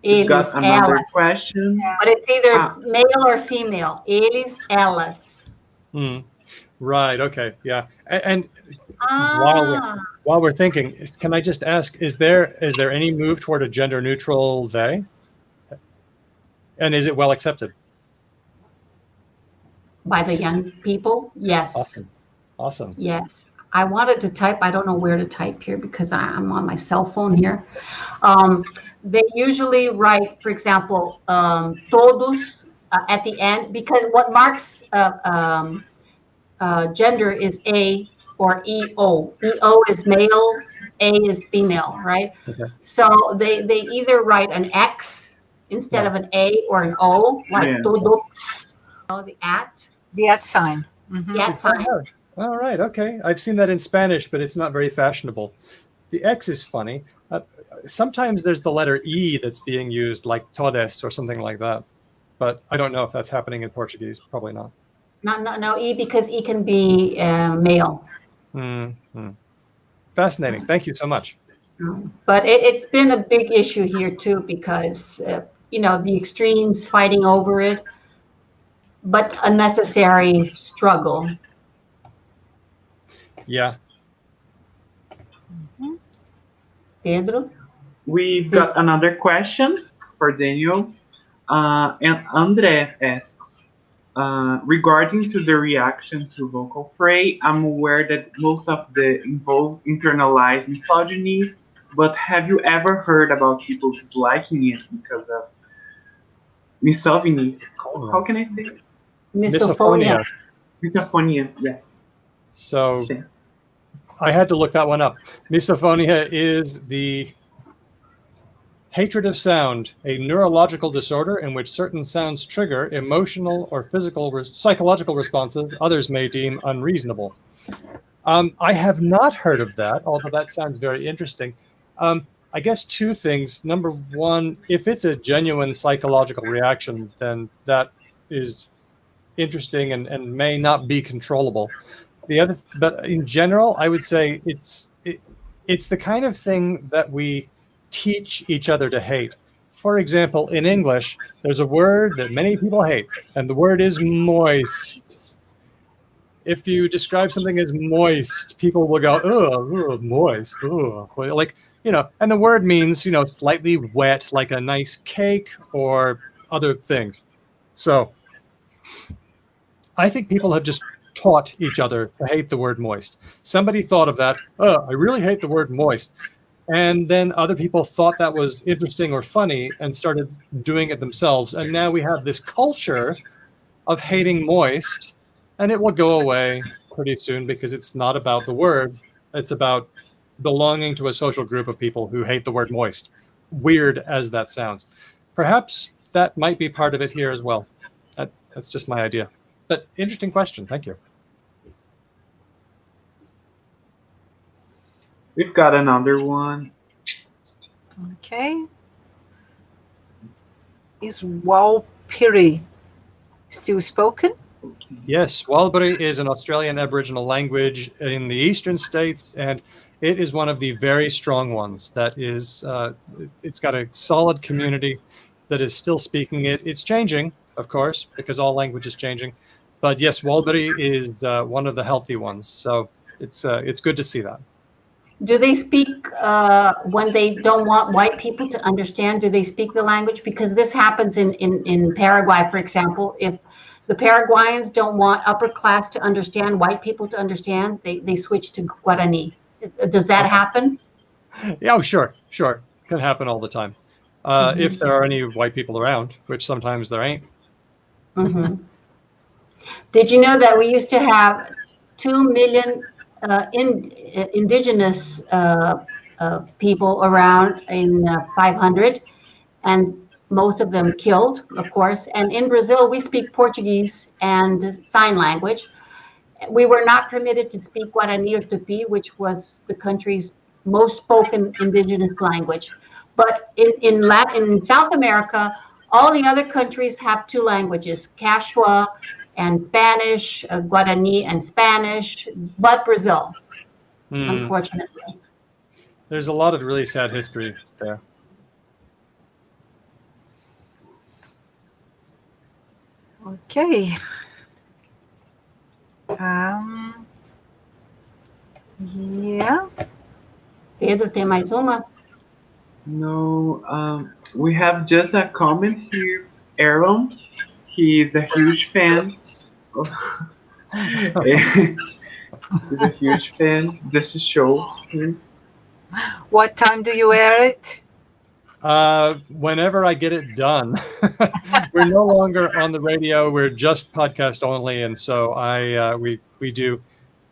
Speaker 1: We've got another
Speaker 5: elas.
Speaker 1: question.
Speaker 5: But it's either male or female. Eles, elas.
Speaker 4: Right. Okay. Yeah. And
Speaker 5: Ah,
Speaker 4: while we're thinking, can I just ask, is there any move toward a gender neutral they? And is it well accepted?
Speaker 5: by the young people? Yes.
Speaker 4: Awesome. Awesome.
Speaker 5: Yes. I wanted to type. I don't know where to type here because I'm on my cell phone here. They usually write, for example, todos at the end, because what marks gender is A or EO. EO is male, A is female, right?
Speaker 4: Okay.
Speaker 5: So they either write an X instead of an A or an O, like
Speaker 1: Yeah.
Speaker 5: todos, the at.
Speaker 3: The at sign. Mhm.
Speaker 5: The at sign.
Speaker 4: All right. Okay. I've seen that in Spanish, but it's not very fashionable. The X is funny. Sometimes there's the letter E that's being used, like todes or something like that. But I don't know if that's happening in Portuguese. Probably not.
Speaker 5: No, E, because E can be male.
Speaker 4: Fascinating. Thank you so much.
Speaker 5: But it's been a big issue here too, because the extremes fighting over it, but a necessary struggle.
Speaker 4: Yeah.
Speaker 5: Pedro?
Speaker 1: We've got another question for Daniel. And Andre asks, regarding to the reaction to vocal fray, I'm aware that most of the involved internalize misogyny, but have you ever heard about people disliking it because of misogyny? How can I say it?
Speaker 5: Misophonia.
Speaker 1: Misophonia, yeah.
Speaker 4: So
Speaker 1: Thanks.
Speaker 4: I had to look that one up. Misophonia is the hatred of sound, a neurological disorder in which certain sounds trigger emotional or psychological responses others may deem unreasonable. I have not heard of that, although that sounds very interesting. I guess two things. Number one, if it's a genuine psychological reaction, then that is interesting and may not be controllable. But in general, I would say it's the kind of thing that we teach each other to hate. For example, in English, there's a word that many people hate, and the word is moist. If you describe something as moist, people will go, oh, moist, oh, like, and the word means, slightly wet, like a nice cake or other things. So I think people have just taught each other to hate the word moist. Somebody thought of that, I really hate the word moist. And then other people thought that was interesting or funny and started doing it themselves. And now we have this culture of hating moist, and it will go away pretty soon because it's not about the word. It's about belonging to a social group of people who hate the word moist. Weird as that sounds. Perhaps that might be part of it here as well. That's just my idea. But interesting question. Thank you.
Speaker 1: We've got another one.
Speaker 3: Okay. Is Walpiri still spoken?
Speaker 4: Yes, Walbiri is an Australian Aboriginal language in the eastern states, and it is one of the very strong ones. That is, it's got a solid community that is still speaking it. It's changing, of course, because all language is changing. But yes, Walbiri is one of the healthy ones. So it's good to see that.
Speaker 5: Do they speak when they don't want white people to understand? Do they speak the language? Because this happens in Paraguay, for example. If the Paraguayans don't want upper class to understand, white people to understand, they switch to Guarani. Does that happen?
Speaker 4: Yeah, oh, sure. Can happen all the time. If there are any white people around, which sometimes there ain't.
Speaker 5: Mm-hmm. Did you know that we used to have 2 million indigenous people around in 500, and most of them killed, of course. And in Brazil, we speak Portuguese and sign language. We were not permitted to speak Guarani or Tupi, which was the country's most spoken indigenous language. But in South America, all the other countries have 2 languages, Quechua and Spanish, Guarani and Spanish, but Brazil, unfortunately.
Speaker 4: There's a lot of really sad history there.
Speaker 3: Okay. Yeah.
Speaker 5: Pedro, tem mais uma?
Speaker 1: No, we have just a comment here. Aaron, he is a huge fan. He's a huge fan. Just to show him.
Speaker 3: What time do you air it?
Speaker 4: Whenever I get it done. We're no longer on the radio. We're just podcast only, and so we do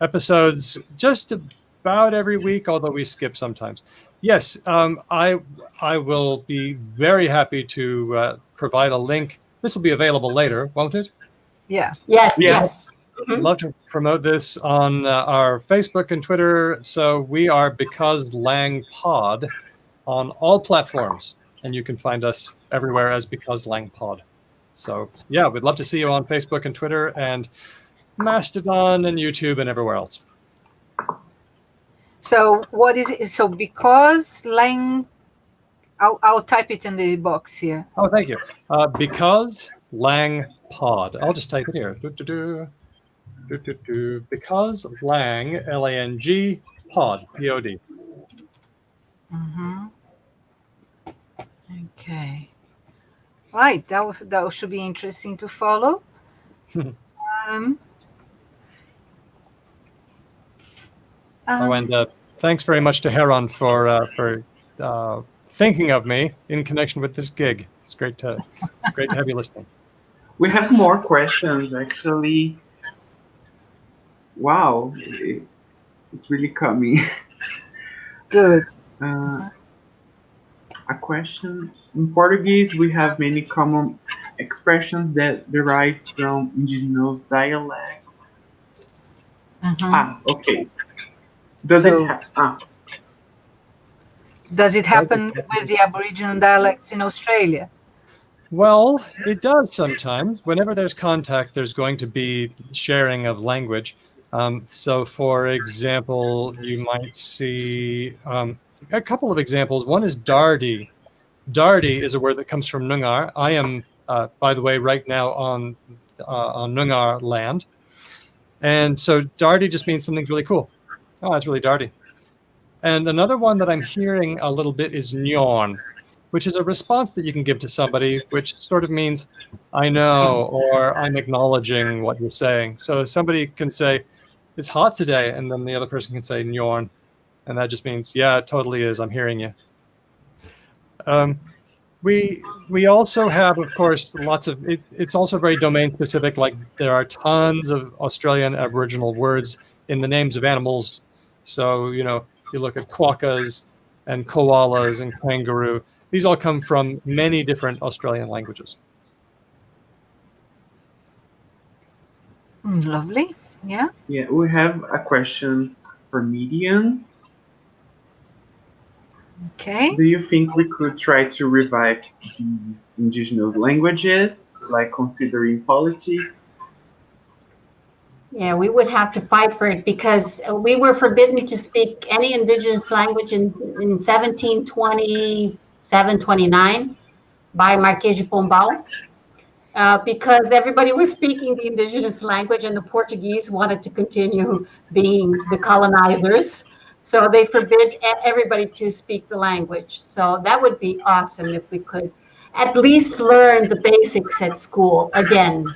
Speaker 4: episodes just about every week, although we skip sometimes. Yes, I will be very happy to provide a link. This will be available later, won't it?
Speaker 3: Yeah.
Speaker 5: Yes,
Speaker 1: Yeah.
Speaker 5: yes.
Speaker 4: I'd love to promote this on our Facebook and Twitter. So we are Because Lang Pod on all platforms, and you can find us everywhere as Because Lang Pod. So yeah, we'd love to see you on Facebook and Twitter and Mastodon and YouTube and everywhere else.
Speaker 3: So what is it? So because Lang, I'll type it in the box here.
Speaker 4: Oh, thank you. Because Lang Pod. I'll just type it here. Because Lang, L-A-N-G, Pod, P-O-D.
Speaker 3: Mm-hmm. Okay. Right. That should be interesting to follow.
Speaker 4: And thanks very much to Heron for thinking of me in connection with this gig. It's great to have you listening.
Speaker 1: We have more questions, actually. Wow, it's really coming.
Speaker 3: Good.
Speaker 1: A question. In Portuguese, we have many common expressions that derive from indigenous dialect. Okay. Does
Speaker 3: it happen with the Aboriginal dialects in Australia?
Speaker 4: Well, it does sometimes. Whenever there's contact, there's going to be sharing of language. So, for example, you might see a couple of examples. One is Dardi. Dardi is a word that comes from Noongar. I am, by the way, right now on Noongar land. And so Dardi just means something's really cool. Oh, that's really Dardi. And another one that I'm hearing a little bit is Nyorn, which is a response that you can give to somebody, which sort of means, I know, or I'm acknowledging what you're saying. So somebody can say, it's hot today, and then the other person can say Nyorn. And that just means, yeah, it totally is. I'm hearing you. We also have, of course, lots of, it's also very domain specific, like there are tons of Australian Aboriginal words in the names of animals. So, you know, you look at quokkas and koalas and kangaroo. These all come from many different Australian languages.
Speaker 3: Lovely. Yeah.
Speaker 1: Yeah, we have a question for Miriam.
Speaker 3: Okay.
Speaker 1: Do you think we could try to revive these indigenous languages, like considering politics?
Speaker 5: Yeah, we would have to fight for it because we were forbidden to speak any indigenous language in 1727-29 by Marquês de Pombal because everybody was speaking the indigenous language and the Portuguese wanted to continue being the colonizers. So they forbid everybody to speak the language. So that would be awesome if we could at least learn the basics at school again.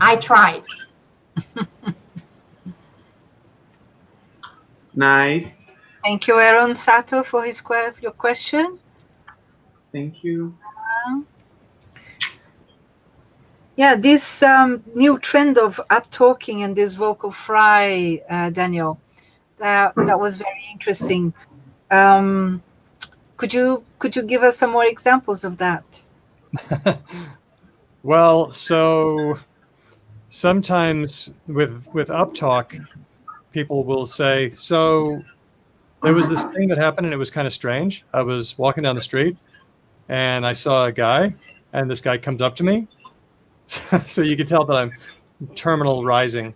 Speaker 5: I tried.
Speaker 1: Nice.
Speaker 3: Thank you, Aaron Sato, for your question.
Speaker 1: Thank you.
Speaker 3: Yeah, this new trend of up talking and this vocal fry, Daniel, that was very interesting. Could you give us some more examples of that?
Speaker 4: Well, so sometimes with uptalk, people will say, so there was this thing that happened and it was kind of strange. I was walking down the street and I saw a guy and this guy comes up to me. So you can tell that I'm terminal rising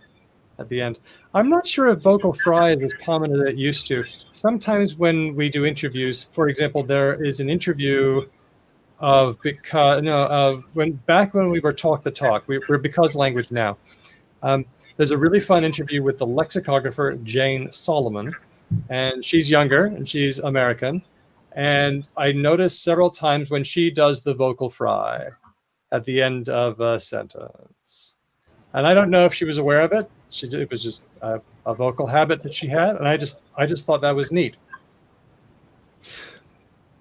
Speaker 4: at the end. I'm not sure if vocal fry is as common as it used to. Sometimes when we do interviews, for example, there is an interview of back when we were talk the talk. We're Because Language now. there's a really fun interview with the lexicographer Jane Solomon, and she's younger and she's American. And I noticed several times when she does the vocal fry at the end of a sentence. And I don't know if she was aware of it. It was just a vocal habit that she had. And I just thought that was neat.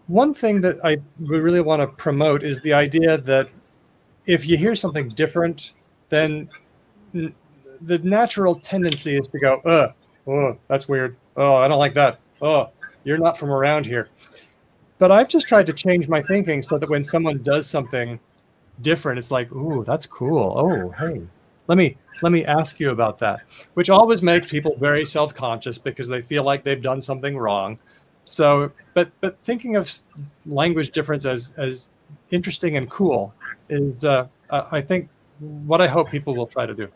Speaker 4: One thing that I really want to promote is the idea that if you hear something different, then the natural tendency is to go, oh, that's weird. Oh, I don't like that. Oh, you're not from around here. But I've just tried to change my thinking so that when someone does something different, it's like, ooh, that's cool. Oh, hey, let me ask you about that, which always makes people very self-conscious because they feel like they've done something wrong. So, but thinking of language difference as interesting and cool is, I think, what I hope people will try to do.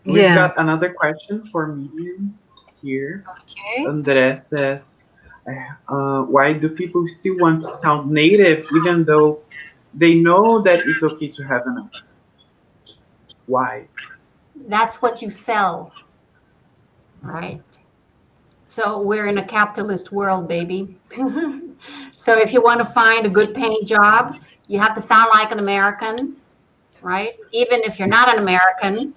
Speaker 1: We've got another question for Miriam here.
Speaker 3: Okay.
Speaker 1: André says, why do people still want to sound native even though they know that it's okay to have an accent? Why?
Speaker 5: That's what you sell, right? So we're in a capitalist world, baby. So if you want to find a good paying job, you have to sound like an American, right? Even if you're not an American,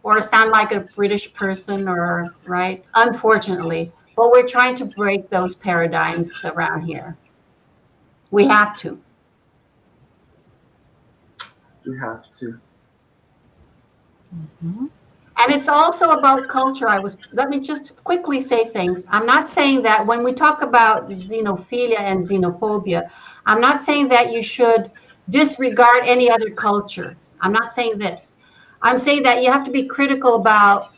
Speaker 5: or sound like a British person, or right? Unfortunately, but we're trying to break those paradigms around here. We have to.
Speaker 1: We have to.
Speaker 5: Mm-hmm. And it's also about culture. Let me just quickly say things. I'm not saying that when we talk about xenophilia and xenophobia, I'm not saying that you should disregard any other culture. I'm not saying this. I'm saying that you have to be critical about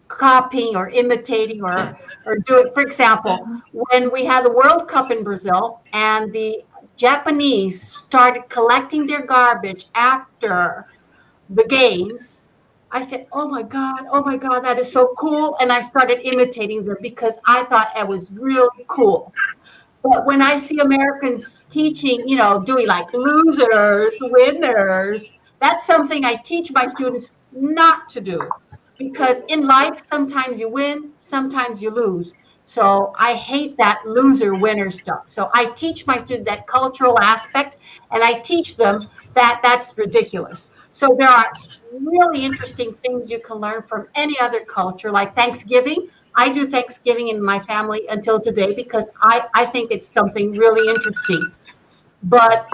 Speaker 5: copying or imitating or doing. For example, when we had the World Cup in Brazil and the Japanese started collecting their garbage after the games, I said, oh my God, that is so cool. And I started imitating them because I thought it was really cool. But when I see Americans teaching, doing like losers, winners, that's something I teach my students not to do. Because in life, sometimes you win, sometimes you lose. So I hate that loser-winner stuff. So I teach my students that cultural aspect, and I teach them that that's ridiculous. So there are really interesting things you can learn from any other culture, like Thanksgiving. I do Thanksgiving in my family until today because I think it's something really interesting. But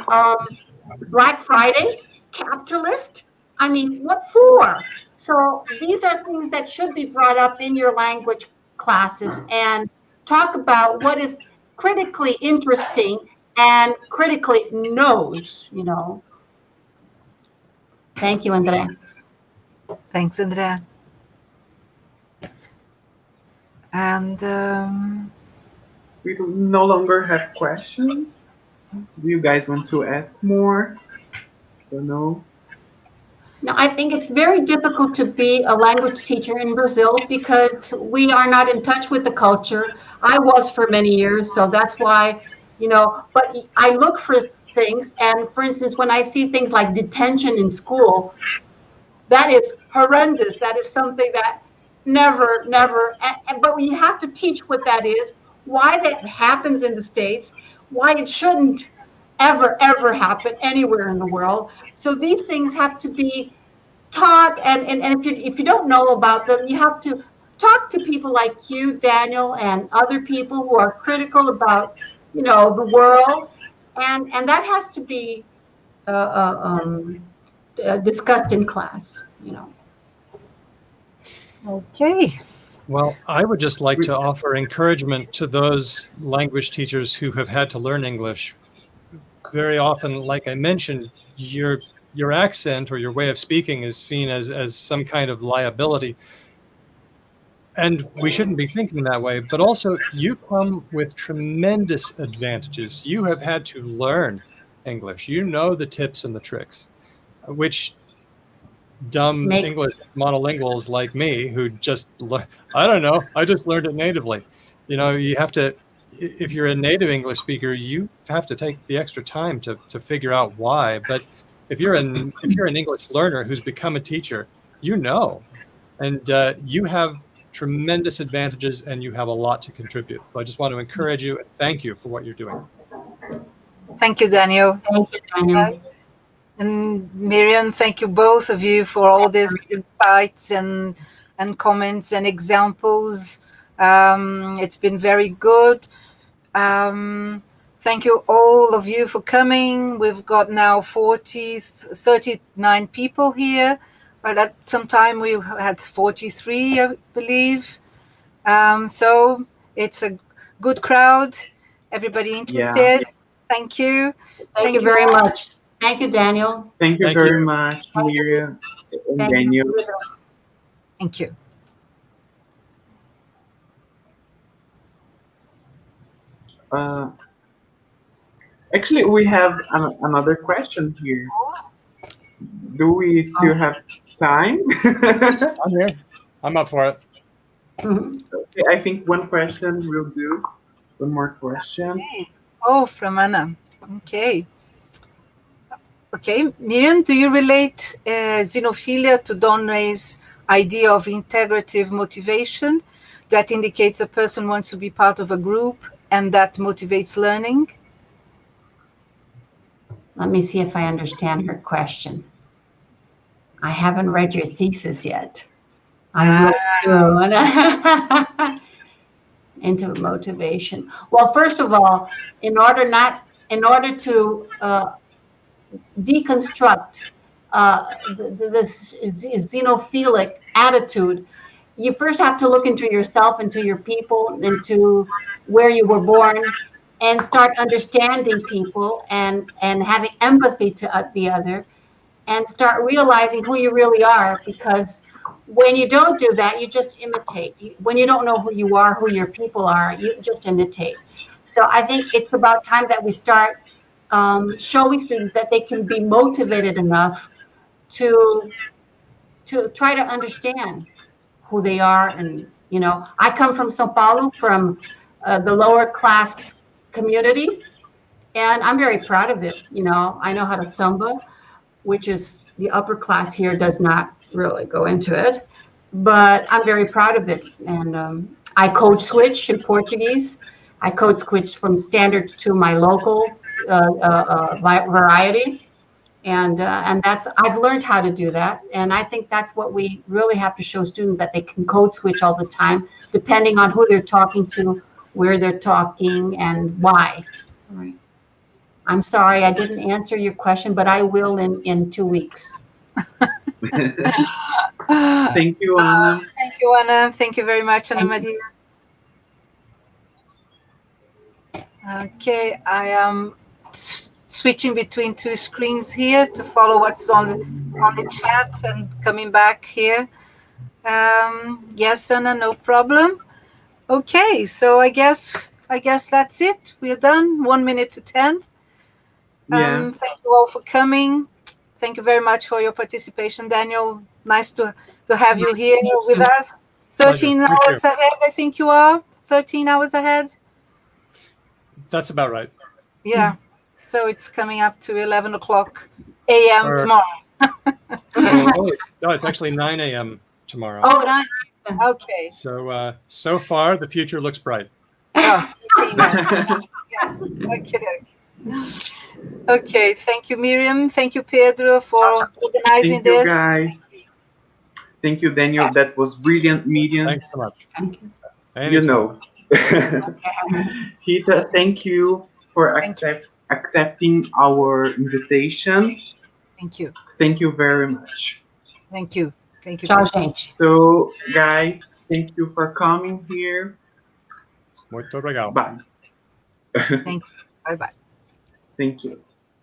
Speaker 5: Black Friday, capitalist, I mean, what for? So these are things that should be brought up in your language classes and talk about what is critically interesting and critically knows, Thank you, Andrea.
Speaker 3: Thanks, Andrea. And
Speaker 1: We no longer have questions. Do you guys want to ask more? Or no?
Speaker 5: No, I think it's very difficult to be a language teacher in Brazil because we are not in touch with the culture. I was for many years, so that's why, but I look for things. And for instance, when I see things like detention in school, that is horrendous. That is something that never, but you have to teach what that is, why that happens in the States, why it shouldn't ever happen anywhere in the world. So these things have to be taught, and if you don't know about them, you have to talk to people like you, Daniel, and other people who are critical about, the world, and that has to be discussed in class,
Speaker 3: okay.
Speaker 4: Well, I would just like to offer encouragement to those language teachers who have had to learn English. Very often, like I mentioned, your accent or your way of speaking is seen as some kind of liability. And we shouldn't be thinking that way, but also you come with tremendous advantages. You have had to learn English. You know the tips and the tricks, which dumb English monolinguals like me who just, I don't know, I just learned it natively. You have to, if you're a native English speaker, you have to take the extra time to figure out why. But if you're an English learner who's become a teacher, you know, and you have tremendous advantages and you have a lot to contribute. So I just want to encourage you and thank you for what you're doing.
Speaker 3: Thank you, Daniel.
Speaker 5: Thank you, Daniel.
Speaker 3: Yes. And Miriam, thank you both of you for all these insights and comments and examples. It's been very good. Thank you all of you for coming. We've got now 39 people here, but at some time we had 43, I believe. So it's a good crowd. Everybody interested.
Speaker 1: Yeah.
Speaker 3: Thank you.
Speaker 5: Thank you very much. Thank you, Daniel.
Speaker 1: Thank you
Speaker 4: Thank
Speaker 1: very
Speaker 4: you.
Speaker 1: much, Miriam and
Speaker 5: Thank
Speaker 1: Daniel.
Speaker 5: you.
Speaker 3: Thank you.
Speaker 1: Actually, we have another question here. Do we still have time?
Speaker 4: I'm here. I'm up for it.
Speaker 5: Mhm.
Speaker 1: Okay, I think one question will do. One more question.
Speaker 3: Oh, from Anna. Okay. Okay, Miriam, do you relate xenophilia to Donray's idea of integrative motivation that indicates a person wants to be part of a group and that motivates learning?
Speaker 5: Let me see if I understand her question. I haven't read your thesis yet. I will soon. Into motivation. Well, first of all, in order to deconstruct this xenophilic attitude, you first have to look into yourself, into your people, into where you were born, and start understanding people and having empathy to the other, and start realizing who you really are. Because when you don't do that, you just imitate. When you don't know who you are, who your people are, you just imitate. So I think it's about time that we start showing students that they can be motivated enough to try to understand who they are. And, you know, I come from Sao Paulo, from the lower class community, and I'm very proud of it. You know, I know how to samba, which is the upper class here does not really go into it, but I'm very proud of it. And I code switch in Portuguese. I code switch from standard to my local variety. And that's, I've learned how to do that. And I think that's what we really have to show students, that they can code switch all the time, depending on who they're talking to, where they're talking, and why. All right. I'm sorry I didn't answer your question, but I will in 2 weeks.
Speaker 1: Thank you, Anna.
Speaker 3: Thank you, Anna. Thank you very much, Ana Maria. Okay, I am switching between two screens here to follow what's on the chat and coming back here. Yes, Anna, no problem. Okay, so I guess that's it. We're done. 1 minute to 10.
Speaker 1: Yeah.
Speaker 3: Thank you all for coming. Thank you very much for your participation, Daniel. Nice to have you here with us. 13 hours ahead, I think you are. 13 hours ahead.
Speaker 4: That's about right.
Speaker 3: Yeah. So it's coming up to 11 o'clock a.m. tomorrow.
Speaker 4: It's actually 9 a.m. tomorrow.
Speaker 3: Oh, 9. Okay.
Speaker 4: So so far, the future looks bright.
Speaker 3: Oh, 13 hours. Yeah. Okay. Okay. Thank you, Miriam. Thank you, Pedro, for organizing this.
Speaker 1: Thank you, guys. Thank you, Daniel. That was brilliant, Miriam.
Speaker 4: Thanks so much.
Speaker 5: Thank you.
Speaker 1: You know. Rita, thank you for accepting our invitation.
Speaker 3: Thank you.
Speaker 1: Thank you very much.
Speaker 3: Thank you. Thank you.
Speaker 5: Ciao, gente.
Speaker 1: So, guys, thank you for coming here.
Speaker 4: Muito obrigado.
Speaker 1: Bye.
Speaker 3: Thank you. Bye-bye.
Speaker 1: Thank you.